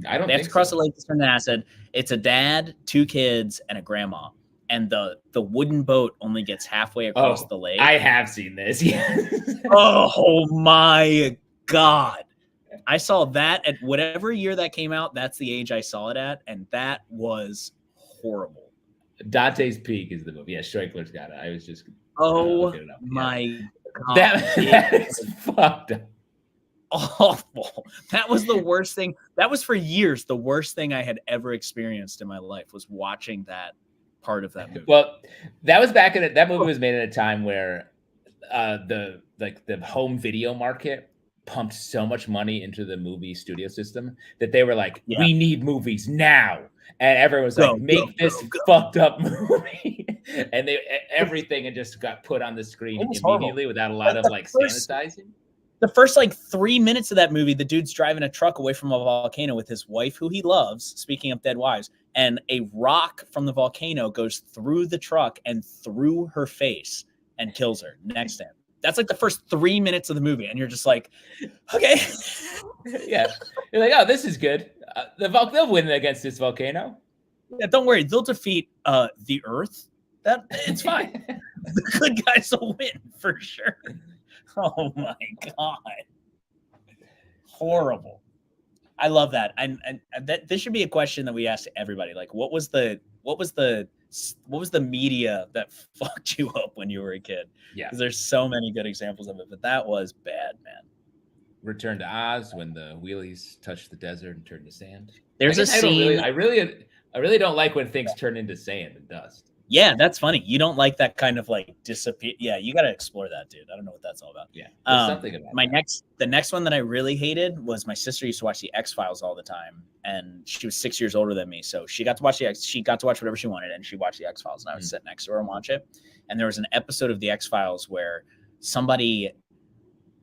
I don't. They have to cross a lake that's turned into acid. It's a dad, 2 kids, and a grandma. And the wooden boat only gets halfway across the lake. I have seen this. Yeah. Oh my God. I saw that at whatever year that came out. That's the age I saw it at. And that was horrible. Dante's Peak is the movie. Yeah, Strickler's got it. I was just my God. That is fucked up. Awful. That was the worst thing. That was for years the worst thing I had ever experienced in my life, was watching that part of that movie. Well, that was back in that movie was made at a time where the home video market pumped so much money into the movie studio system that they were like, we need movies now. And everyone was like, make this fucked up movie. And everything had just got put on the screen immediately without a lot of sanitizing. The first 3 minutes of that movie, the dude's driving a truck away from a volcano with his wife, who he loves, speaking of dead wives, and a rock from the volcano goes through the truck and through her face and kills her next to him. That's the first 3 minutes of the movie, and you're just like, okay. Yeah. You're like, oh, this is good. They'll win against this volcano. Yeah, don't worry. They'll defeat the Earth. It's fine. The good guys will win for sure. Oh my God. Horrible. I love that. And that this should be a question that we ask everybody. What was the what was the media that fucked you up when you were a kid? Yeah. Because there's so many good examples of it, but that was bad, man. Return to Oz when the wheelies touched the desert and turned to sand. There's a scene. I really don't like when things turn into sand and dust. Yeah, that's funny. You don't like that kind of like disappear. Yeah, you got to explore that, dude. I don't know what that's all about. Yeah, there's something about the next one that I really hated was my sister used to watch the X-Files all the time, and she was 6 years older than me, so she got to watch whatever she wanted, and she watched the X-Files, and I would sit next to her and watch it. And there was an episode of the X-Files where somebody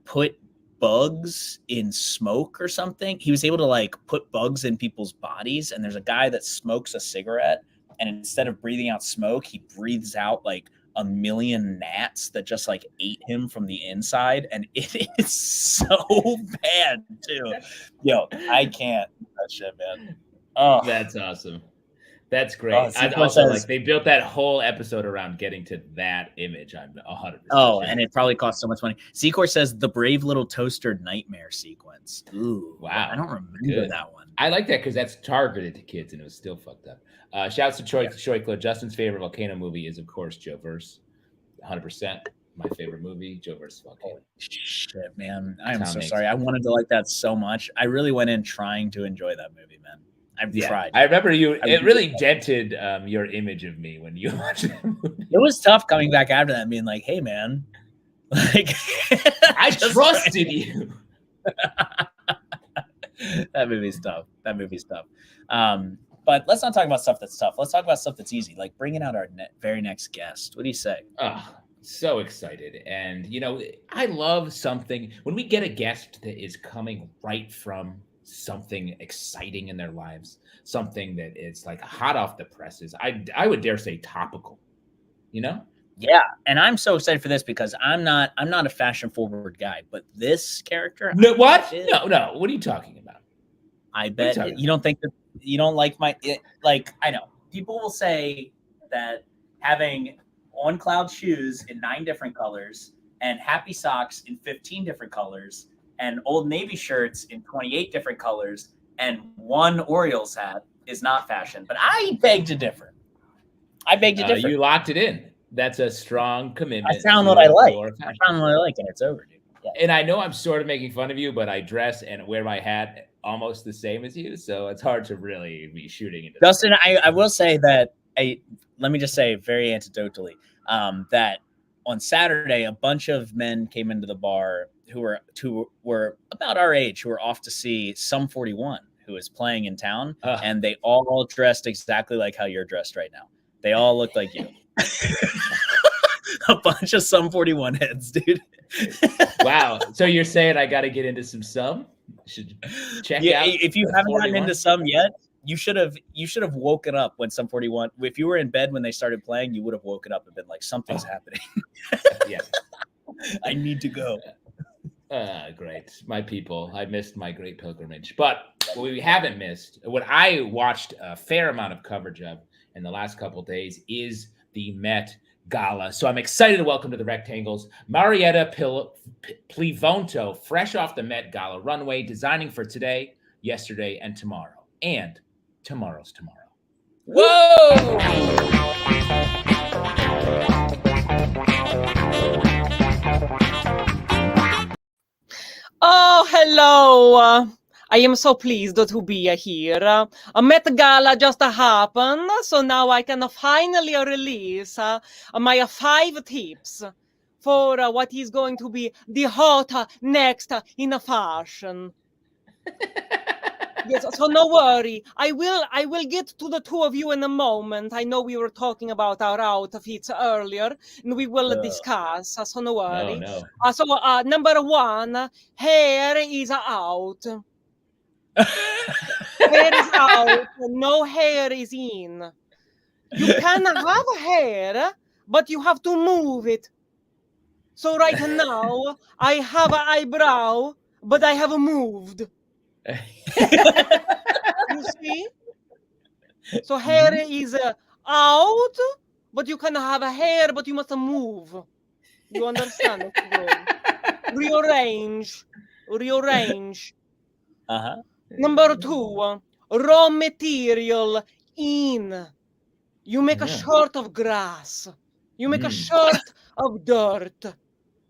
put bugs in smoke or something. He was able to like put bugs in people's bodies, and there's a guy that smokes a cigarette. And instead of breathing out smoke, he breathes out like a million gnats that just like ate him from the inside. And it is so bad too. Yo, I can't do that shit, man. Oh, that's awesome. That's great. Oh, also, like they built that whole episode around getting to that image. I'm 100%. Oh, and it probably cost so much money. Secor says the brave little toaster nightmare sequence. Ooh, wow. I don't remember that one. I like that because that's targeted to kids and it was still fucked up. Shouts to Troy. Justin's favorite volcano movie is, of course, Joe Verse. 100%. My favorite movie, Joe Verse Volcano. Shit, man. I am so sorry. I wanted to like that so much. I really went in trying to enjoy that movie, man. I've tried. I remember you. It really dented your image of me when you watched that movie. It was tough coming back after that, being like, "Hey, man, like I trusted you." That movie's tough. But let's not talk about stuff that's tough. Let's talk about stuff that's easy, like bringing out our very next guest. What do you say? Oh, so excited. And, I love something when we get a guest that is coming right from something exciting in their lives, something that is like hot off the presses. I would dare say topical, Yeah, and I'm so excited for this because I'm not a fashion forward guy, but this character. No, what? No. What are you talking about? I bet you don't think that you don't like I know people will say that having On Cloud shoes in 9 different colors and Happy socks in 15 different colors and Old Navy shirts in 28 different colors and one Orioles hat is not fashion, but I beg to differ. You locked it in. That's a strong commitment. I found what I like. And it's over, dude. Yeah. And I know I'm sort of making fun of you, but I dress and wear my hat almost the same as you, so it's hard to really be shooting into Justin, I will say that let me just say very anecdotally that on Saturday a bunch of men came into the bar who were about our age, who were off to see Sum 41, who is playing in town, and they all dressed exactly like how you're dressed right now. They all look like you. A bunch of Sum 41 heads, dude. Wow. So you're saying I got to get into some Sum? Should check out. If you haven't gotten into Sum yet, you should have woken up when Sum 41. If you were in bed when they started playing, you would have woken up and been like, something's happening. Yeah. I need to go. Great. My people. I missed my great pilgrimage. But what we haven't missed, what I watched a fair amount of coverage of in the last couple of days is the Met Gala. So I'm excited to welcome to the Rectangles Marietta Plivonto, fresh off the Met Gala runway, designing for today, yesterday, and tomorrow. And tomorrow's tomorrow. Whoa! Oh, hello. I am so pleased to be here. A Met Gala just happened, so now I can finally release my 5 tips for what is going to be the hot next in fashion. Yes, so no worry. I will get to the 2 of you in a moment. I know we were talking about our outfits earlier, and we will discuss. So no worry. No. So number 1, hair is out. Hair is out. No hair is in. You can have hair, but you have to move it. So right now, I have an eyebrow, but I have moved. You see? So hair is out, but you can have a hair, but you must move. You understand? Rearrange. Uh-huh. Number 2, raw material in. You make a shirt of grass. You make a shirt of dirt.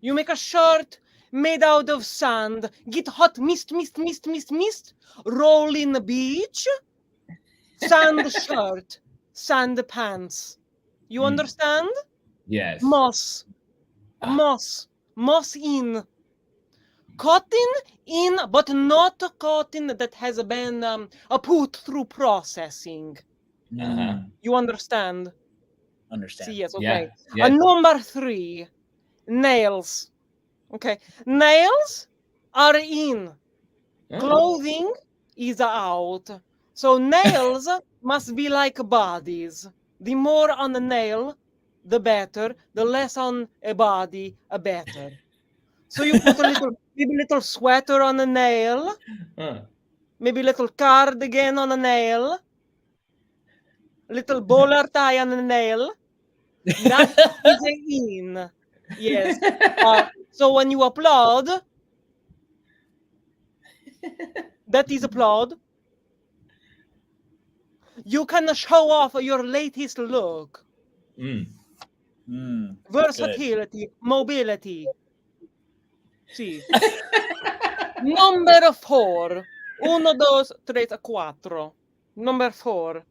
You make a shirt made out of sand. Get hot, mist. Roll in the beach. Sand shirt. Sand pants. You understand? Yes. Moss in. Cotton in, but not cotton that has been put through processing. You understand? Understand. See, yes, okay. Yeah. Number 3, nails. Okay, nails are in. Clothing is out. So nails must be like bodies. The more on a nail, the better. The less on a body, a better. So you put maybe a little sweater on a nail, maybe a little cardigan on a nail, little bowler tie on a nail. That is a in. Yes. So when you applaud, that is applaud. You can show off your latest look. Versatility, mobility. Sì. Number 4. 1, 2, 3, 4. Number 4.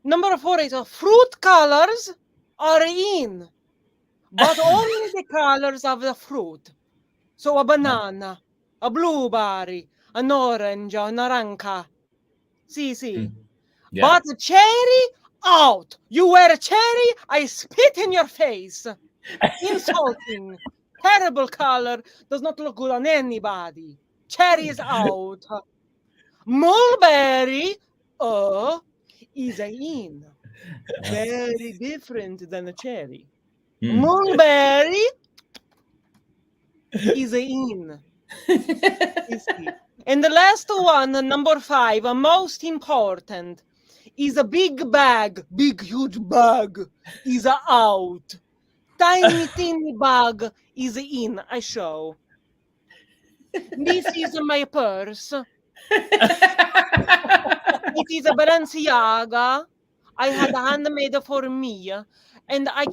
Number 4 is fruit colors are in, but only the colors of the fruit. So a banana, a blueberry, an orange, an aranca. See. Yeah. But cherry, out. You wear a cherry, I spit in your face. Insulting. Terrible color, does not look good on anybody. Cherry is out. Mulberry, is a in. Very different than a cherry. Mulberry is a in. And the last one, number 5, most important, is a big bag, big huge bag, is out. Tiny bag is in. I show. This is my purse. It is a Balenciaga. I had handmade for me. And I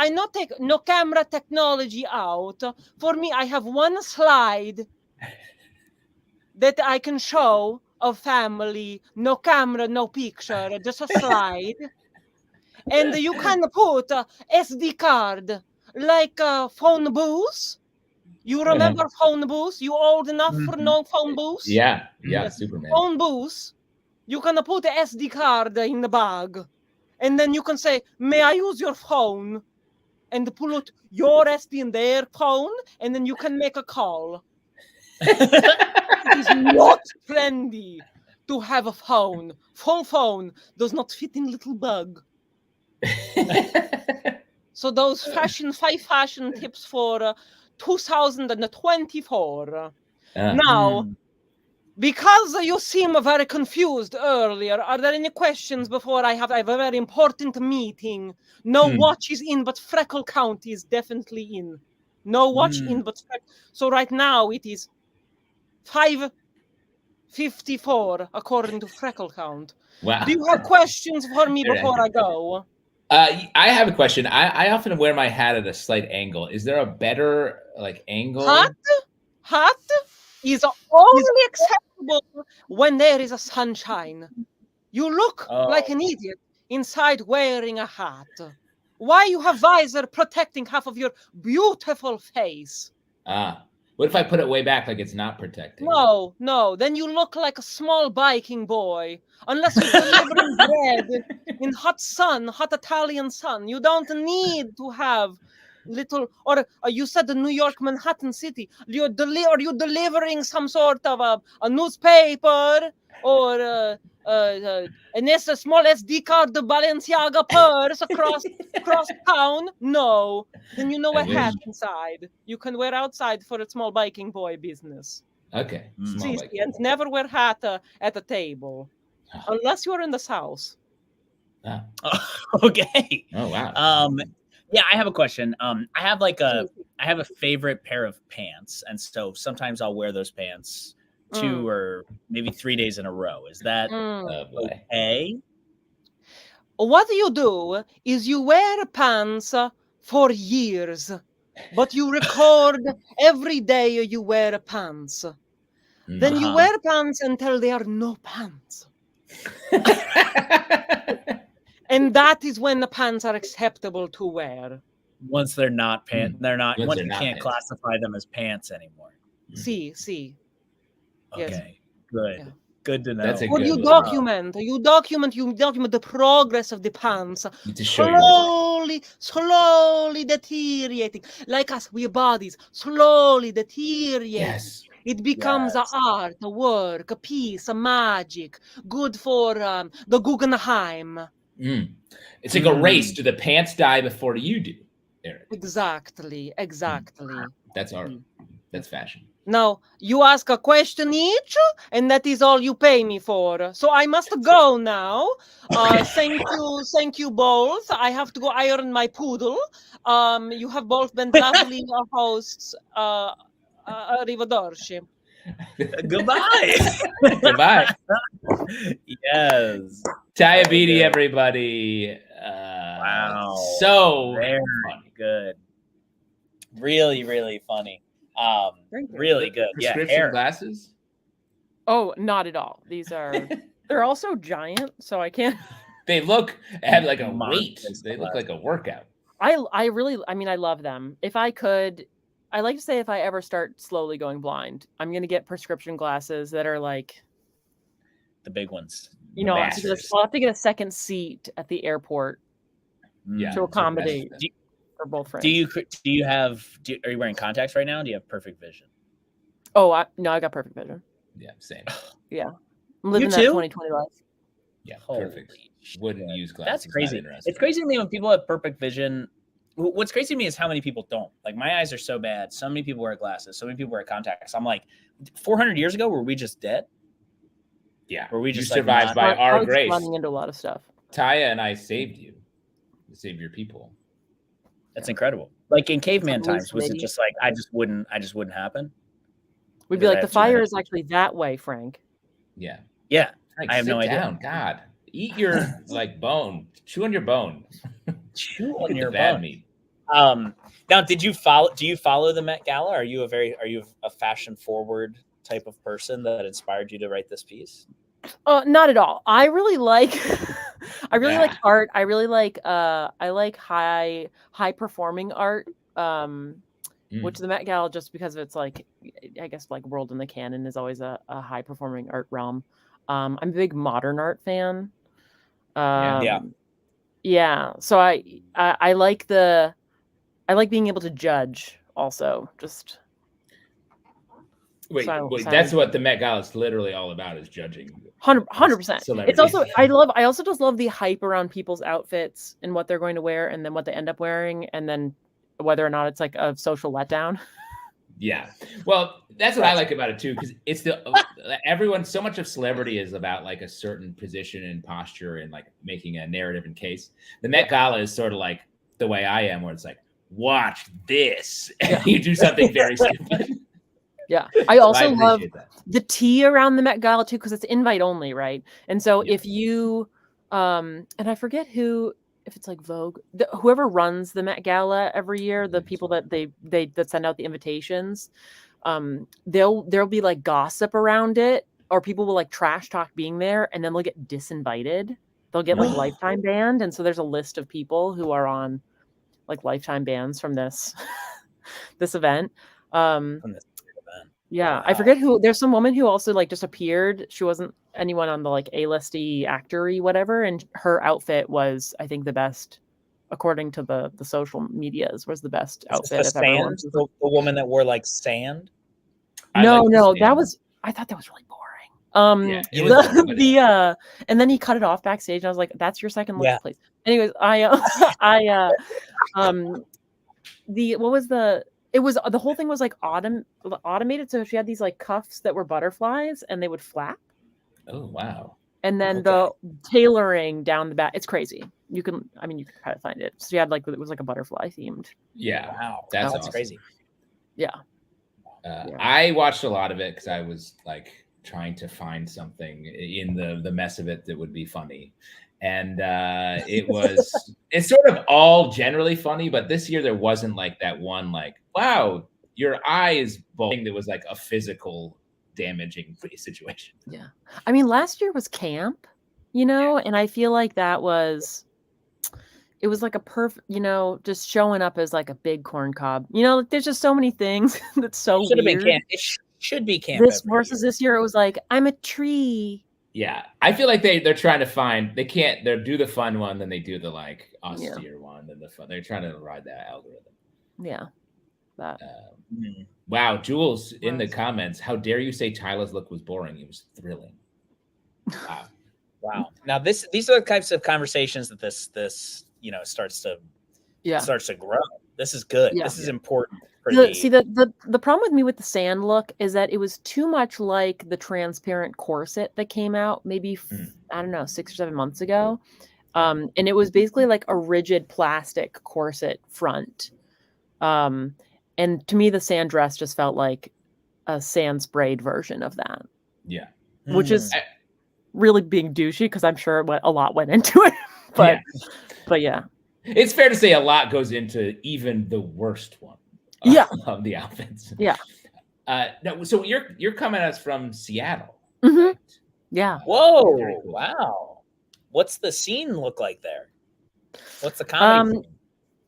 not take no camera technology out. For me, I have one slide that I can show of family. No camera, no picture, just a slide. And you can put SD card, like phone booth. You remember phone booth? You old enough for no phone booth? Yeah, Superman. Phone booth. You can put SD card in the bag. And then you can say, may I use your phone? And pull out your SD in their phone, and then you can make a call. It is not trendy to have a phone. Full phone does not fit in little bag. So those 5 fashion tips for 2024. Now, because you seem very confused earlier, are there any questions before I have a very important meeting? No watch is in, but freckle count is definitely in. No watch in, but freckle. So right now it is 5:54 according to freckle count. Wow. Do you have questions for me before I go? I have a question. I often wear my hat at a slight angle. Is there a better angle? Hat is only acceptable when there is a sunshine. You look like an idiot inside wearing a hat. Why you have visor protecting half of your beautiful face? What if I put it way back like it's not protecting? No. Then you look like a small biking boy. Unless you're delivering bread in hot Italian sun. You don't need to have little, or you said the New York, Manhattan City. Are you delivering some sort of a newspaper or a small SD card, the Balenciaga purse across town? No. Then you know a hat inside. You can wear outside for a small biking boy business. Okay. And never wear hat at a table. Unless you're in the South. Okay. Oh, wow. Yeah, I have a question. I have a favorite pair of pants, and so sometimes I'll wear those pants 2 or maybe 3 days in a row. Is that okay? what you do is you wear pants for years, but you record every day you wear pants. Then you wear pants until there are no pants. And that is when the pants are acceptable to wear. Once they're not pants, they're not. Once Once they're you not can't pants. classify them as pants anymore. See. Yes. Okay, good. Yeah. Good to know. That's a Well, good you little- document the progress of the pants. To show your Slowly deteriorating. Like us, we bodies, slowly deteriorating. yes. It becomes Yes. a art, a work, a piece, a magic, good for the Guggenheim. It's like a race. Do the pants die before you do, Eric? Exactly. That's art. That's fashion. Now, you ask a question each, and that is all you pay me for. So I must go now. Thank you both. I have to go iron my poodle. You have both been lovely hosts. Arrivederci. Goodbye. Goodbye. Yes. Diabetes, everybody. Wow. So Very funny. good. Really, really funny. Really good. Yeah. Prescription Hair. glasses. Oh, not at all. These are they're also giant, so I can't. They look have like a Monstrous weight. They look like a workout. I really, I mean, I love them. If I could, I like to say if I ever start slowly going blind, I'm gonna get prescription glasses that are like, The big ones. you know, Masters. I'll have to get a second seat at the airport Yeah. to accommodate Do- for both friends. Are you wearing contacts right now? Do you have perfect vision? Oh, no, I got perfect vision. Yeah, same. I'm living that too? 2020 life. Yeah, Holy perfect. shit. Wouldn't use glasses. That's not crazy. interested. It's crazy to me when people have perfect vision. What's crazy to me is how many people don't. Like, my eyes are so bad. So many people wear glasses. So many people wear contacts. I'm like, 400 years ago, were we just dead? Yeah, Were we you just, like, survived not- by our Probably grace. running into a lot of stuff. Taya and I saved you. We saved your people. That's incredible. Like in caveman Something times, was it smitty. just like I just wouldn't happen? We'd be Because I like, the have too many fire is actually that way, Frank. Yeah. Yeah. Frank, I have sit no idea. down. God, eat your like bone. Chew on your bone. Chew Look on at your the bad bone. meat. Now, do you follow the Met Gala? Are you a fashion forward type of person that inspired you to write this piece? Not at all. I really like I really like Yeah. art. I really like I like high performing art. Which the Met Gala, just because of its like, I guess like World in the Canon is always a high performing art realm. I'm a big modern art fan. Yeah. Yeah. So I like being able to judge also. Just Wait, Silence. that's what the Met Gala is literally all about, is judging. 100%. It's Celebrities. also I also just love the hype around people's outfits and what they're going to wear and then what they end up wearing and then whether or not it's like a social letdown. Yeah. Well, that's what I like about it too, because it's everyone, so much of celebrity is about like a certain position and posture and like making a narrative and case. The Met Gala is sort of like the way I am, where it's like, watch this. And you do something very stupid. Yeah. I also love appreciate that. the tea around the Met Gala too, because it's invite only, right? And so Yeah. if you and I forget who, if it's like Vogue, whoever runs the Met Gala every year, the people that they that send out the invitations, there'll be like gossip around it, or people will like trash talk being there, and then they'll get disinvited. They'll get like lifetime banned, and so there's a list of people who are on like lifetime bans from this this event. Yeah, Wow. I forget who. There's some woman who also like disappeared. She wasn't anyone on the like A-listy actor-y whatever, and her outfit was, I think, the best according to the social medias. Was the best outfit The of everyone. sand, the woman that wore like sand. No, like that was. I thought that was really boring. Yeah, it was boring, but and then he cut it off backstage. And I was like, "That's your second look, Yeah. please." Anyways, what was the? It was the whole thing was like automated. So she had these like cuffs that were butterflies and they would flap. Oh, wow. And then the tailoring down the back, it's crazy. You can kind of find it. So she had like, it was like a butterfly themed. Yeah. Wow, That's that's awesome. crazy. Yeah. I watched a lot of it because I was like trying to find something in the mess of it that would be funny. and it's sort of all generally funny, but this year there wasn't like that one like, wow, your eye is bulging, that was like a physical damaging situation. Yeah. I mean, last year was camp, and I feel like it was like a perfect, just showing up as like a big corn cob. There's just so many things that's so Should have been weird. camp. It should be camp. This versus this year, it was like, I'm a tree. Yeah, I feel like they're trying to find, they do the fun one, then they do the like austere one, then the fun. They're trying to ride that algorithm. Yeah. That. Wow, Jules in the comments, how dare you say Tyler's look was boring? It was thrilling. Wow. Wow. Now these are the types of conversations that this starts to grow. This is good. Yeah. This is important. See, the problem with me with the sand look is that it was too much like the transparent corset that came out maybe I don't know, 6 or 7 months ago, and it was basically like a rigid plastic corset front, and to me the sand dress just felt like a sand sprayed version of that. Yeah, which is really being douchey because I'm sure a lot went into it, but yeah. It's fair to say a lot goes into even the worst one. Of the outfits. Yeah. No, so you're coming at us from Seattle. Mm-hmm. Right? Yeah. Whoa! Cool. Wow. What's the scene look like there? What's the comedy scene?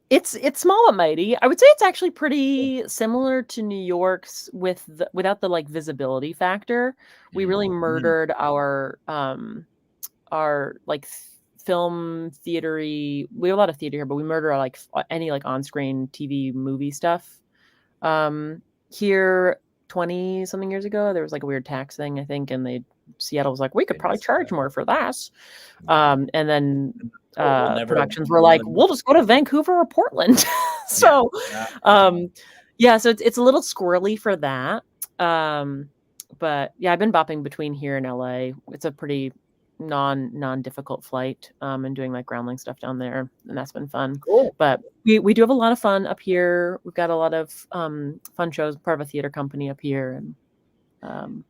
It's small but mighty. I would say it's actually pretty similar to New York's without the like visibility factor. We really murdered our like film theatery. We have a lot of theater here, but we murder like any like on-screen TV movie stuff. Here 20 something years ago, there was like a weird tax thing, I think, and Seattle was like, we could probably charge more for that. And then productions were like, we'll just go to Vancouver or Portland. So so it's a little squirrely for that. But yeah, I've been bopping between here and LA. It's a pretty non-difficult flight, and doing like groundling stuff down there, and that's been fun. Cool. But we do have a lot of fun up here. We've got a lot of fun shows, part of a theater company up here, and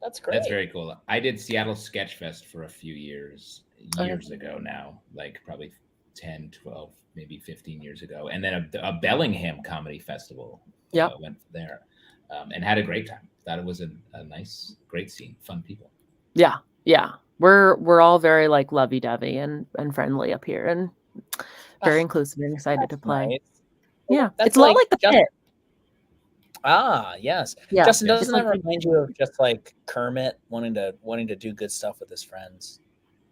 that's great. That's very cool. I did Seattle Sketch Fest for a few years ago now, like probably 10, 12, maybe 15 years ago, and then a Bellingham comedy festival. Went there, and had a great time. Thought it was a nice, great scene, fun people. Yeah. We're all very like lovey-dovey and friendly up here, and very inclusive and excited to play. Nice. Yeah, it's a lot like the pit. Ah, yes. Yeah. Justin, doesn't that remind you of just like Kermit wanting to do good stuff with his friends?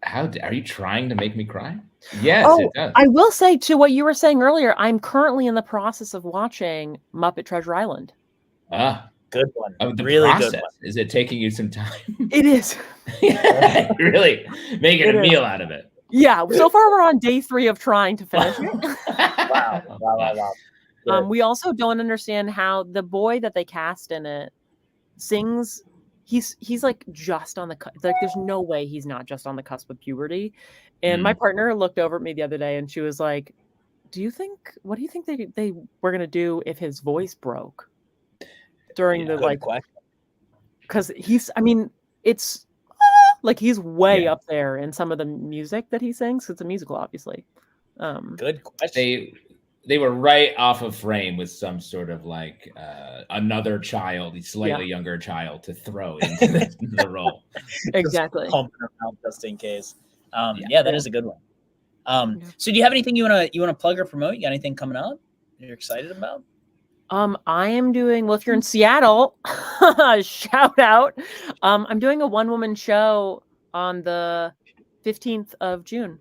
Are you trying to make me cry? Yes, it does. I will say to what you were saying earlier, I'm currently in the process of watching Muppet Treasure Island. Good one. The really process. Good one. Is it taking you some time? It is. Really making a meal out of it. Yeah. So far, we're on day 3 of trying to finish it. Wow. We also don't understand how the boy that they cast in it sings. He's like just on the like. There's no way he's not just on the cusp of puberty. And my partner looked over at me the other day, and she was like, what do you think they were gonna do if his voice broke during the like? Because it's like he's way up there in some of the music that he sings. It's a musical, obviously. Good question. They were right off of frame with some sort of like another child, slightly younger child, to throw into the role. Exactly. Just pumping them out just in case. That is a good one. So do you have anything you wanna plug or promote? You got anything coming up you're excited about? I am doing, well, if you're in Seattle, shout out. I'm doing a one-woman show on the 15th of June,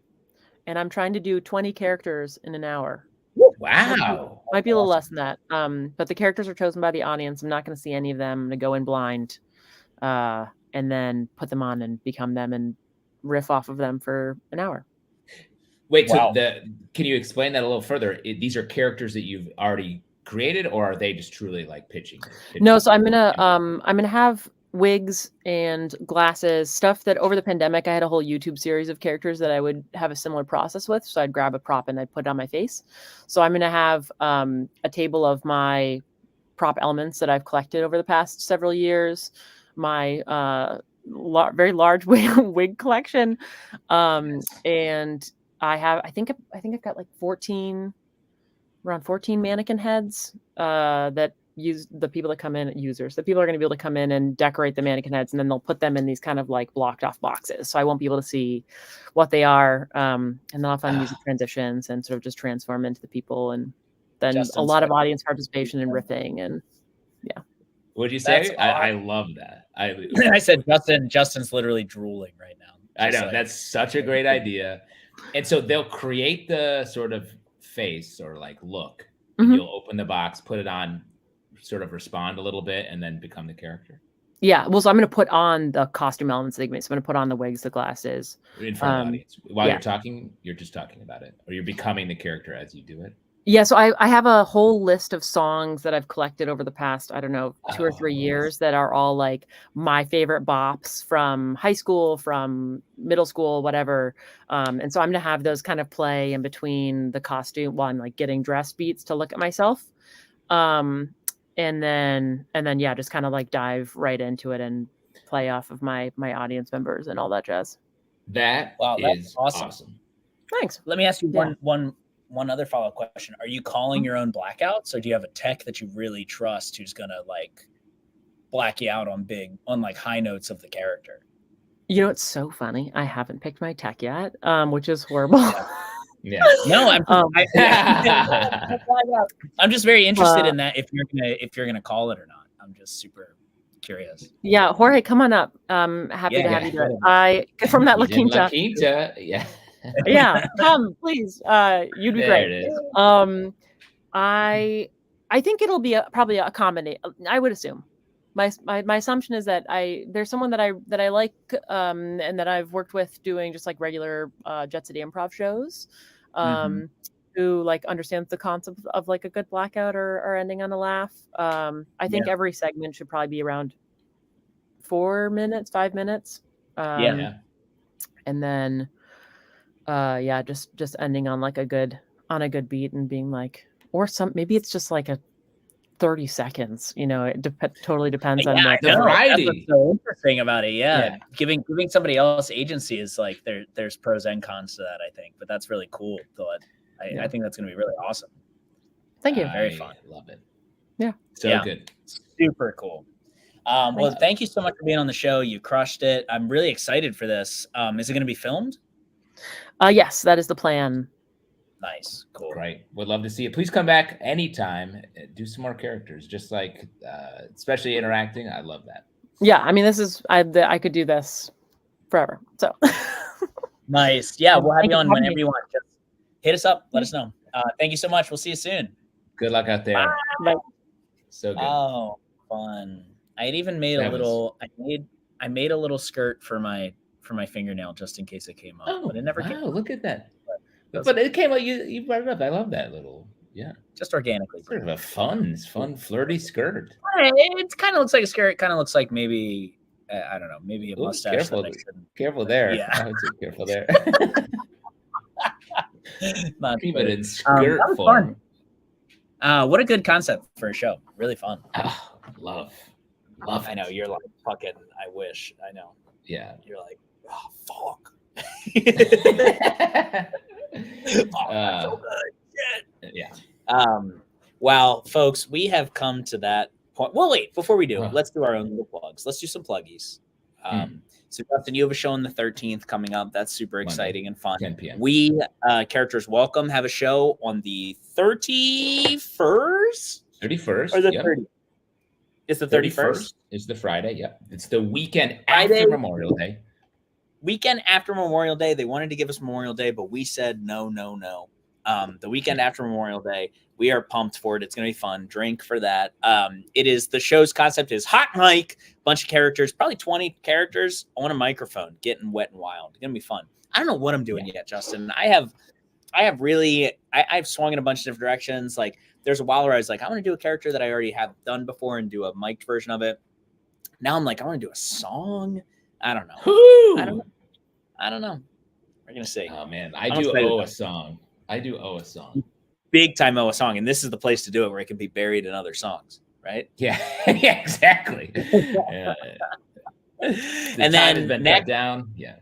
and I'm trying to do 20 characters in an hour. Wow. Might be a little less than that. But the characters are chosen by the audience. I'm not going to see any of them. I'm going to go in blind, and then put them on and become them and riff off of them for an hour. Wait, so can you explain that a little further? These are characters that you've already created, or are they just truly like pitching? No, so I'm gonna have wigs and glasses, stuff that over the pandemic I had a whole YouTube series of characters that I would have a similar process with. So I'd grab a prop and I'd put it on my face. So I'm gonna have a table of my prop elements that I've collected over the past several years, my very large wig collection, and I think I've got like 14, around 14 mannequin heads that use the people that come in, users. The people are going to be able to come in and decorate the mannequin heads, and then they'll put them in these kind of like blocked off boxes. So I won't be able to see what they are. And then I'll find music transitions and sort of just transform into the people. And then a lot of audience participation and riffing. And yeah. What'd you say? I love that. I said Justin's literally drooling right now. I know. That's such a great idea. And so they'll create the sort of face or like look. Mhm. You'll open the box, put it on, sort of respond a little bit, and then become the character. Yeah. Well, so I'm going to put on the costume elements that they make. So I'm going to put on the wigs, the glasses. In front of the audience. While you're talking, you're just talking about it. Or you're becoming the character as you do it. Yeah, so I have a whole list of songs that I've collected over the past, I don't know, 2 or 3 years that are all like my favorite bops from high school, from middle school, whatever. And so I'm gonna have those kind of play in between the costume while I'm like getting dress beats to look at myself. And then yeah, just kind of like dive right into it and play off of my audience members and all that jazz. That's awesome. Thanks. Let me ask you one other follow-up question. Are you calling your own blackouts, or do you have a tech that you really trust who's gonna like black you out on like high notes of the character? You know, it's so funny. I haven't picked my tech yet, which is horrible. Yeah. No, I'm just very interested in that. If you're gonna call it or not, I'm just super curious. Yeah, Jorge, come on up. Happy to have you do it. From that La Quinta. Yeah. Yeah, come please. You'd be great. It is. I think it'll be probably a combination. I would assume. My assumption is that there's someone that I like and that I've worked with doing just like regular Jet City Improv shows, who like understands the concept of like a good blackout or ending on a laugh. I think every segment should probably be around 4 minutes, 5 minutes. And then just ending on like a good beat and being like, or maybe it's just like a 30 seconds, you know, it totally depends on the variety. That's what's so interesting about it. Yeah. Giving somebody else agency is like there's pros and cons to that, I think, but that's really cool. So I think that's going to be really awesome. Thank you. Very fun. Love it. Yeah. So good. Super cool. Well, thank you so much for being on the show. You crushed it. I'm really excited for this. Is it going to be filmed? Yes, that is the plan. Nice. Cool. Great. Would love to see it. Please come back anytime. Do some more characters, just like especially interacting. I love that. Yeah, I mean, I could do this forever. So nice. Yeah, we'll have you on whenever you want. Just hit us up. Let us know. Thank you so much. We'll see you soon. Good luck out there. Bye. So good. Oh, fun. I had even made I made a little skirt for my fingernail just in case it came up. But it never came up. Look at that. But it came out. You brought it up. I love that little. Yeah. Just organically. Sort of a fun, flirty skirt. It kind of looks like a skirt. It kind of looks like maybe I don't know, maybe a mustache. Careful there. Yeah. I would say careful there. Not keep it in skirt form. What a good concept for a show. Really fun. Oh, love. I know you're like fucking. I wish. I know. Yeah. You're like, oh fuck. So good. Shit. Yeah. Well, folks, we have come to that point. Well, wait, before we do, let's do our own little plugs. Let's do some pluggies. So, Justin, you have a show on the 13th coming up. That's super exciting and fun. 10 p.m. We, Characters Welcome, have a show on the 31st? 31st. Or the 30th? It's the 31st? It's the Friday, yep. It's the weekend after Memorial Day. Weekend after Memorial Day. They wanted to give us Memorial Day, but we said no. The weekend after Memorial Day, we are pumped for it. It's going to be fun. Drink for that. The show's concept is hot mic, bunch of characters, probably 20 characters on a microphone, getting wet and wild. It's going to be fun. I don't know what I'm doing yet, Justin. I've swung in a bunch of different directions. Like there's a while where I was like, I want to do a character that I already have done before and do a mic'd version of it. Now I'm like, I want to do a song. I don't know. I don't know. We're going to see. Oh man, I do owe a song. Big time owe a song. And this is the place to do it where it can be buried in other songs, right? Yeah, yeah, exactly. And time has then been next, cut down. Yeah.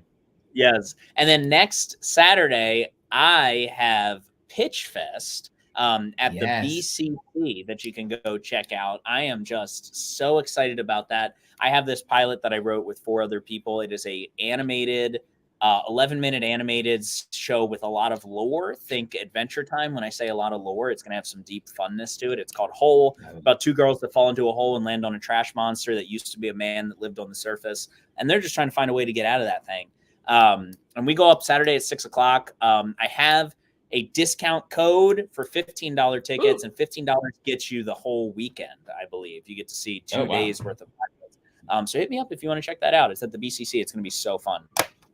yes. And then next Saturday, I have Pitch Fest at the BCC that you can go check out. I am just so excited about that. I have this pilot that I wrote with 4 other people. It is a animated 11-minute animated show with a lot of lore. Think Adventure Time. When I say a lot of lore, it's going to have some deep funness to it. It's called Hole, about 2 girls that fall into a hole and land on a trash monster that used to be a man that lived on the surface. And they're just trying to find a way to get out of that thing. And we go up Saturday at 6 o'clock. I have a discount code for $15 tickets, and $15 gets you the whole weekend, I believe. You get to see 2 days worth of pilots. So hit me up if you want to check that out. It's at the BCC. It's going to be so fun.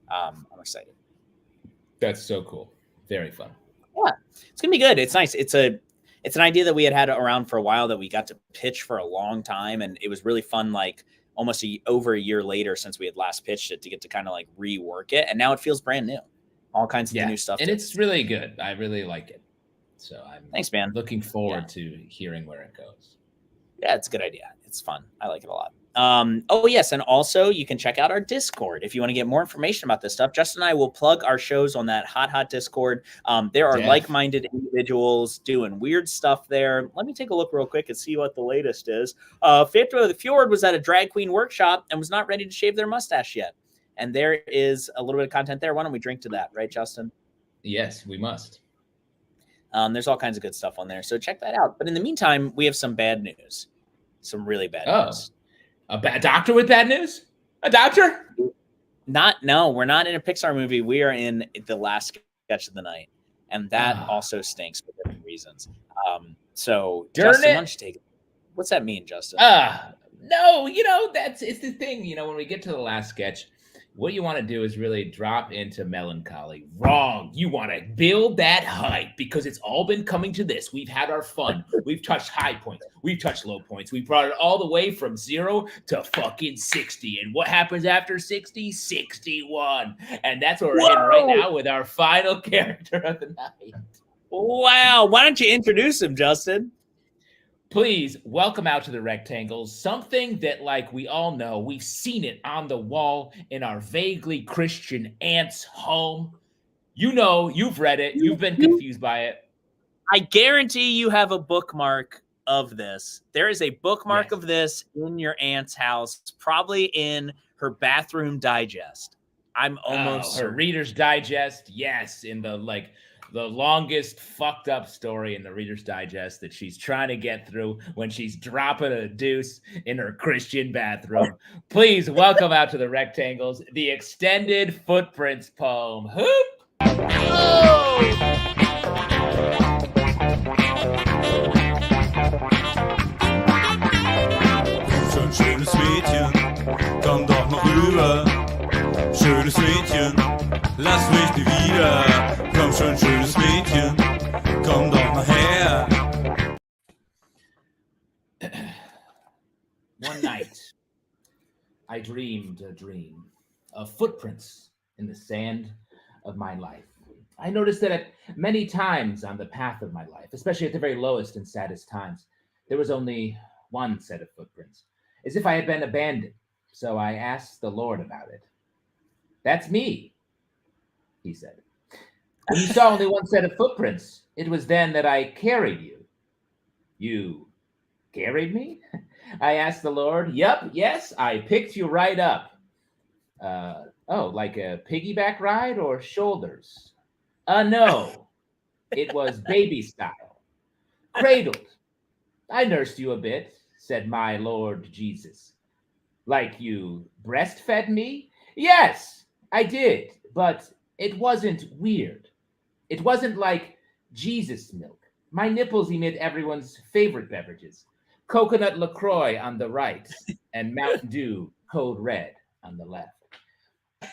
I'm excited. That's so cool. Very fun. Yeah, it's gonna be good. It's nice. It's an idea that we had around for a while that we got to pitch for a long time, and it was really fun. Like almost over a year later since we had last pitched it, to get to kind of like rework it, and now it feels brand new. All kinds of new stuff, and it's really good. I really like it. So thanks, man. Looking forward to hearing where it goes. Yeah, it's a good idea. It's fun. I like it a lot. Oh, yes. And also you can check out our Discord if you want to get more information about this stuff. Justin and I will plug our shows on that hot Discord. There are like-minded individuals doing weird stuff there. Let me take a look real quick and see what the latest is. The Fjord was at a drag queen workshop and was not ready to shave their mustache yet. And there is a little bit of content there. Why don't we drink to that? Right, Justin? Yes, we must. There's all kinds of good stuff on there. So check that out. But in the meantime, we have some bad news. Some really bad news. A bad doctor with bad news? A doctor? No, we're not in a Pixar movie. We are in the last sketch of the night. And that also stinks for different reasons. So Justin, why don't you take it? What's that mean, Justin? No, it's the thing. When we get to the last sketch, what you want to do is really drop into melancholy. Wrong. You want to build that hype because it's all been coming to this. We've had our fun. We've touched high points. We've touched low points. We brought it all the way from 0 to fucking 60. And what happens after 60? 61. And that's what we're in right now with our final character of the night. Wow. Why don't you introduce him, Justin? Please welcome out to the rectangles something that, like we all know, we've seen it on the wall in our vaguely Christian aunt's home. You've read it. You've been confused by it. I guarantee you have a bookmark of this. There is a bookmark of this in your aunt's house, probably in her bathroom digest. I'm almost her Reader's Digest. Yes, in the longest fucked up story in the Reader's Digest that she's trying to get through when she's dropping a deuce in her Christian bathroom. Please welcome out to the rectangles the extended Footprints poem. Hoop! Schön, schönes Mädchen, komm doch mal rüber. Schönes Mädchen, lass mich nie wieder. Komm schon, schönes Mädchen, komm doch mal her. One night, I dreamed a dream of footprints in the sand of my life. I noticed that at many times on the path of my life, especially at the very lowest and saddest times, there was only one set of footprints, as if I had been abandoned. So I asked the Lord about it. That's me, he said. And you saw only one set of footprints. It was then that I carried you. You carried me? I asked the Lord. Yes, I picked you right up. Like a piggyback ride or shoulders? No. It was baby style. Cradled. I nursed you a bit, said my Lord Jesus. Like you breastfed me? Yes, I did, but it wasn't weird. It wasn't like Jesus milk. My nipples emit everyone's favorite beverages. Coconut LaCroix on the right and Mountain Dew Code Red on the left.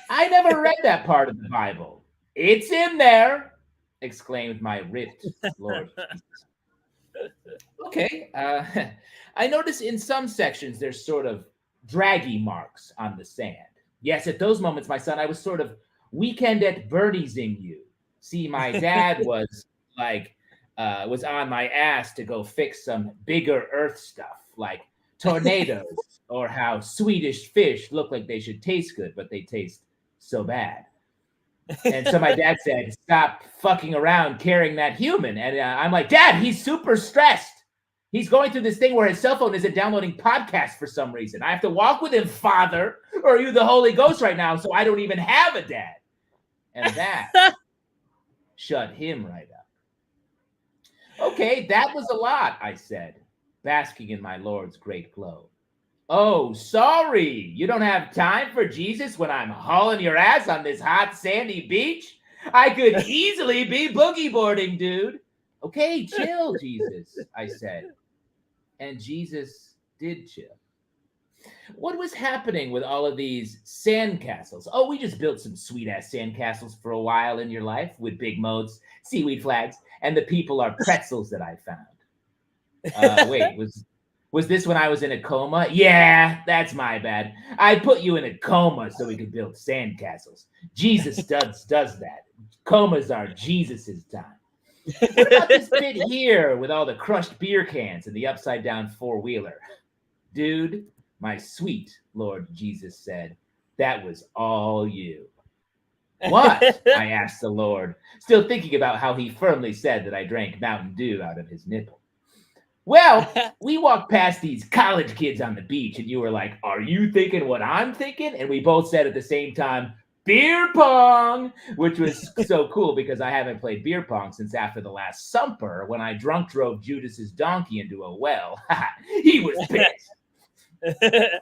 I never read that part of the Bible. It's in there, exclaimed my ripped Lord Jesus. Okay, I notice in some sections there's sort of draggy marks on the sand. Yes, at those moments, my son, I was sort of weekend at Bernie's-ing you. See, my dad was was on my ass to go fix some bigger earth stuff, like tornadoes, or how Swedish fish look like they should taste good, but they taste so bad. And so my dad said, stop fucking around carrying that human. And I'm like, Dad, he's super stressed. He's going through this thing where his cell phone isn't downloading podcasts for some reason. I have to walk with him, Father, or are you the Holy Ghost right now? So I don't even have a dad. And that shut him right up. Okay, that was a lot, I said, basking in my Lord's great glow. Oh, sorry. You don't have time for Jesus when I'm hauling your ass on this hot sandy beach? I could easily be boogie boarding, dude. Okay, chill, Jesus, I said. And Jesus did chill. What was happening with all of these sandcastles? Oh, we just built some sweet-ass sandcastles for a while in your life with big moats, seaweed flags, and the people are pretzels that I found. Wait, was this when I was in a coma? Yeah, that's my bad. I put you in a coma so we could build sandcastles. Jesus does that. Comas are Jesus's time. What about this bit here with all the crushed beer cans and the upside-down four-wheeler? Dude, my sweet Lord Jesus said, that was all you. What? I asked the Lord, still thinking about how he firmly said that I drank Mountain Dew out of his nipple. Well, we walked past these college kids on the beach, and you were like, are you thinking what I'm thinking? And we both said at the same time, beer pong, which was so cool because I haven't played beer pong since after the last Sumper when I drunk drove Judas's donkey into a well. He was pissed.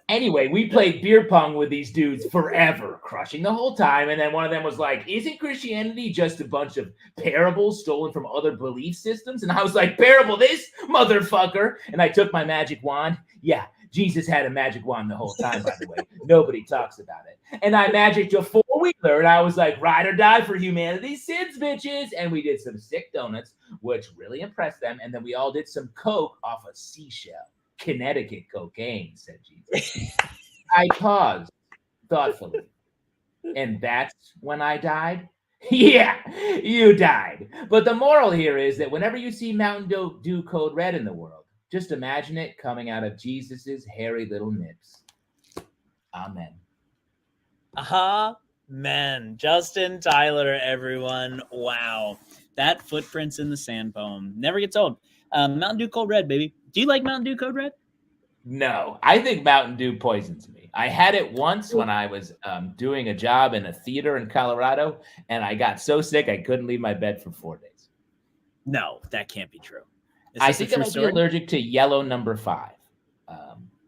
Anyway, we played beer pong with these dudes forever, crushing the whole time. And then one of them was like, isn't Christianity just a bunch of parables stolen from other belief systems? And I was like, parable this, motherfucker. And I took my magic wand. Yeah, Jesus had a magic wand the whole time, by the way. Nobody talks about it. And I magicked a four-wheeler, and I was like, ride or die for humanity's sins, bitches. And we did some sick donuts, which really impressed them. And then we all did some coke off a seashell. Connecticut cocaine, said Jesus. I paused thoughtfully. And that's when I died? Yeah, you died. But the moral here is that whenever you see Mountain Dew Code Red in the world, just imagine it coming out of Jesus's hairy little nips. Amen. Amen. Justin Tyler, everyone. Wow. That Footprints in the Sand poem never gets old. Mountain Dew Code Red, baby. Do you like Mountain Dew Code Red? No, I think Mountain Dew poisons me. I had it once when I was doing a job in a theater in Colorado, and I got so sick I couldn't leave my bed for 4 days. No, that can't be true. I think I might be allergic to yellow number 5.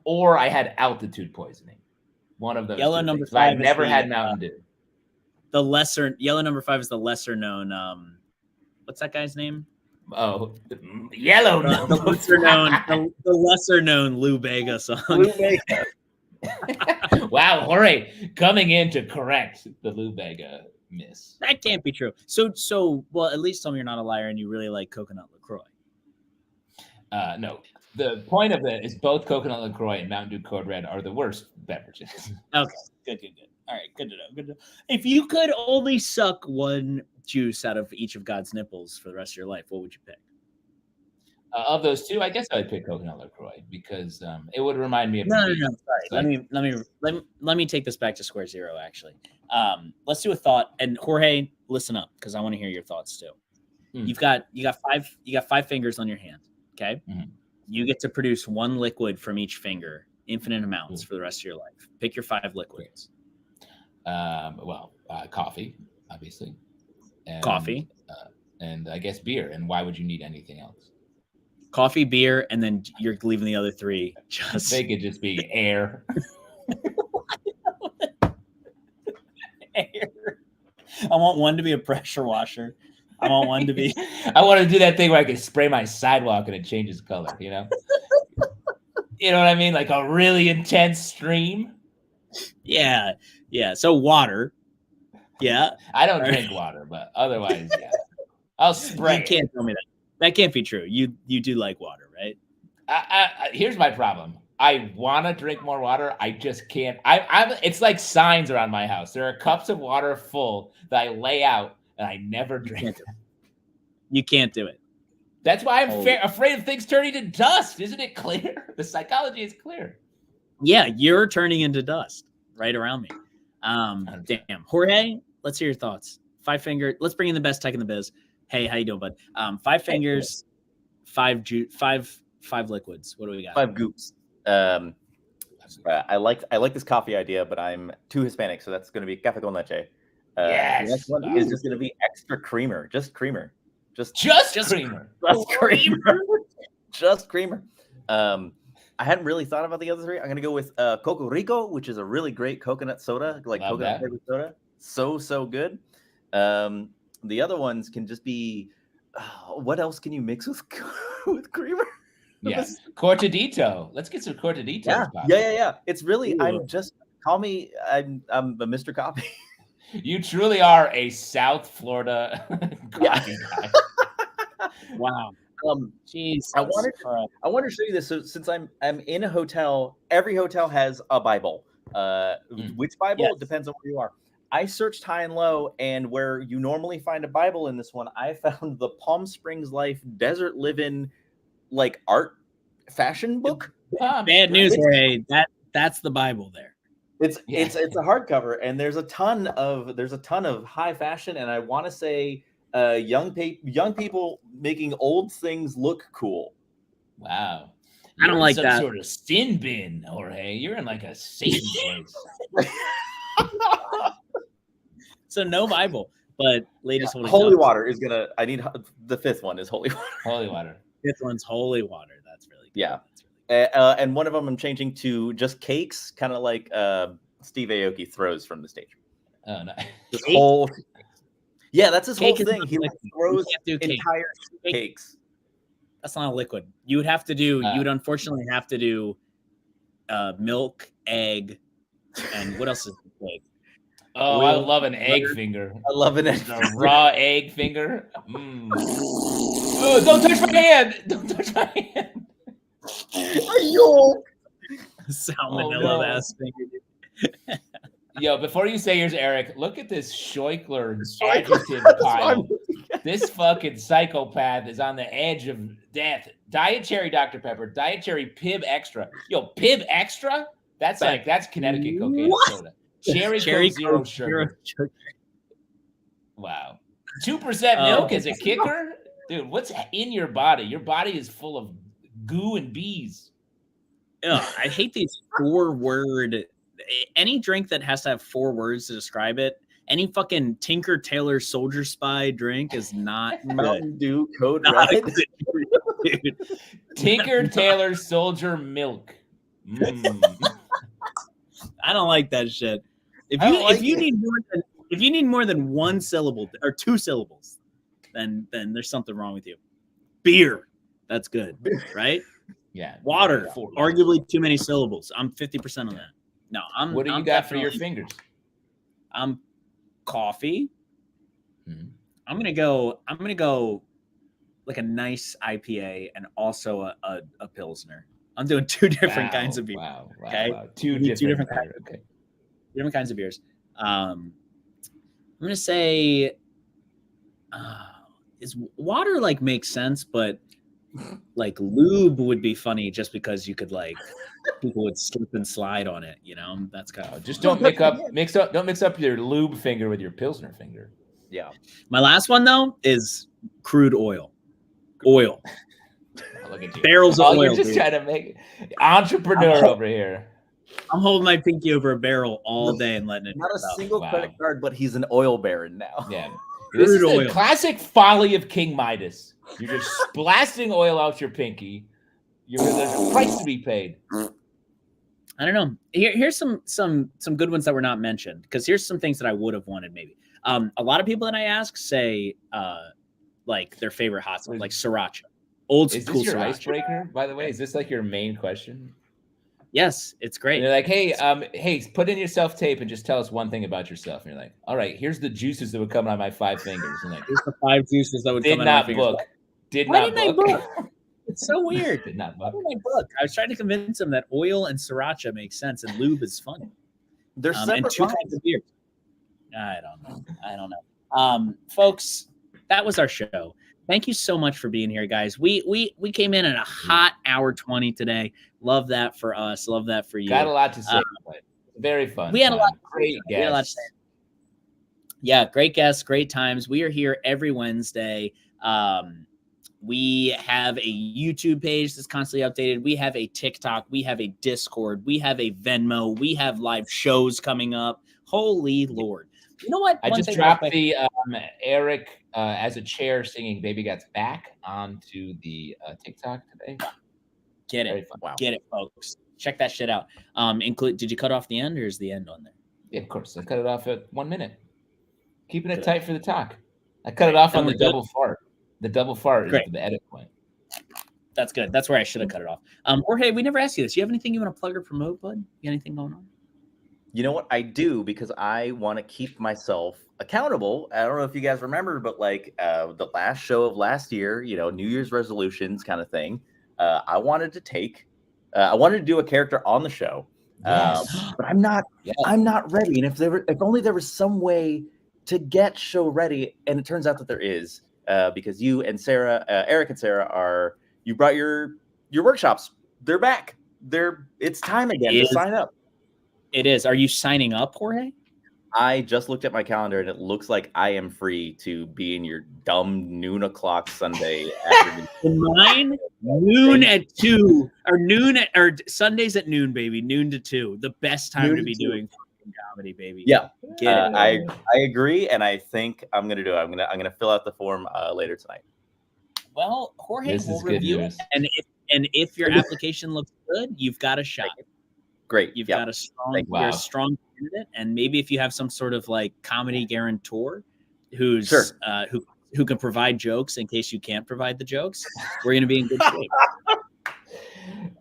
Or I had altitude poisoning. One of those. Yellow number 5. I've never had Mountain Dew. The lesser yellow number 5 is the lesser known. What's that guy's name? Oh, yellow number. The lesser known Lou Bega song. Lou Bega. Wow, Jorge coming in to correct the Lou Bega miss. That can't be true. So well, at least tell me you're not a liar and you really like coconut LaCroix. No. The point of it is both coconut LaCroix and Mountain Dew Code Red are the worst beverages. Okay, good. All right, good to know. If you could only suck one juice out of each of God's nipples for the rest of your life, what would you pick? Of those two, I guess I would pick coconut LaCroix because it would remind me of. No. Sorry. Let me take this back to square zero. Actually, let's do a thought. And Jorge, listen up because I want to hear your thoughts too. You got 5 fingers on your hand. Okay, you get to produce one liquid from each finger, infinite amounts for the rest of your life. Pick your 5 liquids. Coffee, obviously. Coffee. And I guess beer. And why would you need anything else? Coffee, beer, and then you're leaving the other 3. Just they could just be air. Air. I want one to be a pressure washer. I want one to be. I want to do that thing where I can spray my sidewalk and it changes color. You know. You know what I mean? Like a really intense stream. Yeah. So water. Yeah. I don't drink water, but otherwise, yeah. I'll spray. You can't tell me that. That can't be true. You do like water, right? Here's my problem. I want to drink more water. I just can't. It's like signs around my house. There are cups of water full that I lay out and I never drink them. You can't do it. That's why I'm afraid of things turning to dust. Isn't it clear? The psychology is clear. Yeah, you're turning into dust right around me. Damn. Jorge, let's hear your thoughts. 5 finger. Let's bring in the best tech in the biz. Hey, how you doing, bud? 5 fingers, 5 liquids. What do we got? 5 goops. I like this coffee idea, but I'm too Hispanic, so that's going to be café con leche. Yes. The next one is just going to be extra creamer, just creamer, just creamer, just creamer, just creamer. I hadn't really thought about the other 3. I'm going to go with Coco Rico, which is a really great coconut soda, like Love coconut flavored soda. So good. The other ones can just be. What else can you mix with creamer? Yes, cortadito. Let's get some cortaditos. Yeah. It's really. I'm just call me. I'm the Mr. Coffee. You truly are a South Florida coffee guy. Wow. Jeez. I wanted to show you this. So since I'm in a hotel, every hotel has a Bible. Which Bible? It depends on where you are. I searched high and low, and where you normally find a Bible in this one, I found the Palm Springs Life Desert Living like art fashion book. Bad news, Ray. That's the Bible there. It's a hardcover, and there's a ton of high fashion, and I want to say young people making old things look cool. Wow. I don't like that sort of sin bin, Jorge. You're in like a Satan place. So no Bible, but latest holy water is gonna. I need the 5th one is holy water. Holy water. 5th one's holy water. That's really good. Yeah. And one of them I'm changing to just cakes, kind of like Steve Aoki throws from the stage. Oh no! That's his whole thing. He throws entire cakes. That's not a liquid. You would have to do. You would unfortunately have to do milk, egg, and what else is the cake? Oh, I love an egg finger. I love an egg finger. Raw egg finger. Oh, don't touch my hand! Don't touch my hand. Yo, salmonella ass finger. Yo, before you say yours, Eric, look at this Scheuchler adjective pile. This fucking psychopath is on the edge of death. Diet Cherry Dr. Pepper, Diet Cherry Pib Extra. Yo, Pib Extra? That's Connecticut cocaine soda. Cherry Coke Zero Sugar. Wow. 2% milk as a kicker? Dude, what's in your body? Your body is full of goo and bees. Ugh, I hate these 4-word. Any drink that has to have 4 words to describe it. Any fucking Tinker Tailor Soldier Spy drink is not Mountain Dew Code Red. Tinker Tailor Soldier Milk. I don't like that shit. If you need more than 1 syllable or 2 syllables, then there's something wrong with you. Beer, that's good, right? Yeah. Water, arguably too many syllables. I'm 50% on that. No, What do you got for your fingers? I'm coffee. Mm-hmm. I'm gonna go like a nice IPA and also a Pilsner. I'm doing 2 different kinds of beer. Wow. Okay, Wow. Two different kinds. Okay. Different kinds of beers. I'm gonna say, is water like makes sense, but like lube would be funny just because you could like people would slip and slide on it. You know, that's kind of just don't don't mix up your lube finger with your Pilsner finger. Yeah. My last one though is crude oil. Look at you. Barrels of oil. You're just trying to make entrepreneur over here. I'm holding my pinky over a barrel all day and letting it. Not a single credit card, but he's an oil baron now. Yeah. This is the classic folly of King Midas. You're just blasting oil out your pinky. There's a price to be paid. I don't know. Here's some good ones that were not mentioned, because here's some things that I would have wanted maybe. A lot of people that I ask say like their favorite hot sauce, like sriracha. Old school. Is this your sriracha. Icebreaker, by the way? Is this like your main question? Yes, it's great. And they're like, hey, put in your self-tape and just tell us one thing about yourself. And you're like, all right, here's the juices that would come on my 5 fingers. And like, here's the 5 juices that would come on my fingers. Why didn't I book? It's so weird. Did not book. Why didn't I book? I was trying to convince him that oil and sriracha makes sense and lube is fun. They're separate and 2 kinds of beers. I don't know. Folks, that was our show. thank you so much for being here, guys. We came in at a hot hour 20 today. Love that for us. Love that for you. Got a lot to say. But very fun. We had a lot. Great We had a lot to say. guests. Yeah, great guests, great times. We are here every Wednesday. We have a YouTube page that's constantly updated. We have a TikTok. We have a Discord. We have a Venmo. We have live shows coming up. Holy Lord. You know what? I just dropped the Eric as a chair singing Baby Got's Back onto the TikTok today. Get it. Wow. Get it, folks. Check that shit out. Did you cut off the end or is the end on there? Yeah, of course. I cut it off at 1 minute. Keeping it tight for the talk. I cut it off on the double fart. The double fart is the edit point. That's good. That's where I should have cut it off. Jorge, we never asked you this. You have anything you want to plug or promote, bud? You got anything going on? You know what? I do, because I want to keep myself accountable. I don't know if you guys remember, but like the last show of last year, you know, New Year's resolutions kind of thing. I wanted to do a character on the show, but I'm not ready. And if only there was some way to get show ready. And it turns out that there is, because you and Sarah, Eric and Sarah you brought your workshops. They're back. It's time again to sign up. It is. Are you signing up, Jorge? I just looked at my calendar and it looks like I am free to be in your dumb noon o'clock Sunday afternoon. Mine, noon at 2 or Sundays at noon, baby. Noon to 2. The best time Noon to be to 2. doing comedy, baby. Yeah. Get it. I agree, and I think I'm gonna do it. I'm gonna fill out the form later tonight. Well, Jorge This will is good review news. it, and if your application looks good, you've got a shot. Great. You've got a strong, you're a strong candidate, and maybe if you have some sort of like comedy guarantor who's who can provide jokes in case you can't provide the jokes, we're gonna be in good shape.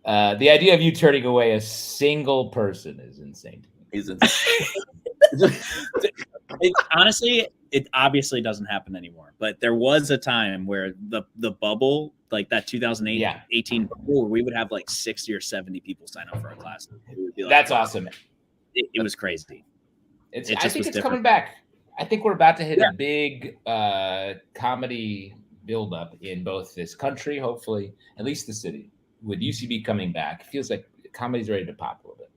The idea of you turning away a single person is insane. Honestly, it obviously doesn't happen anymore. But there was a time where the bubble, like that 2018 bubble, where we would have like 60 or 70 people sign up for our class. That's awesome. It was crazy. I think it's coming back. I think we're about to hit a big comedy buildup in both this country, hopefully, at least the city. With UCB coming back, it feels like comedy's ready to pop a little bit.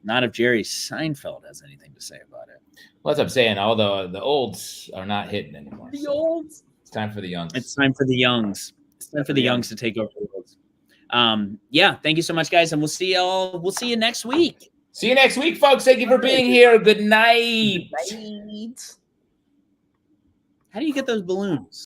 Not if Jerry Seinfeld has anything to say about it. Well, that's what I'm saying. Although the olds are not hitting anymore. The olds. It's time for the youngs. It's time for the youngs. It's time for the youngs to take over the world. Yeah, thank you so much, guys, and we'll see y'all. We'll see you next week. See you next week, folks. Thank you for being here. Good night. How do you get those balloons?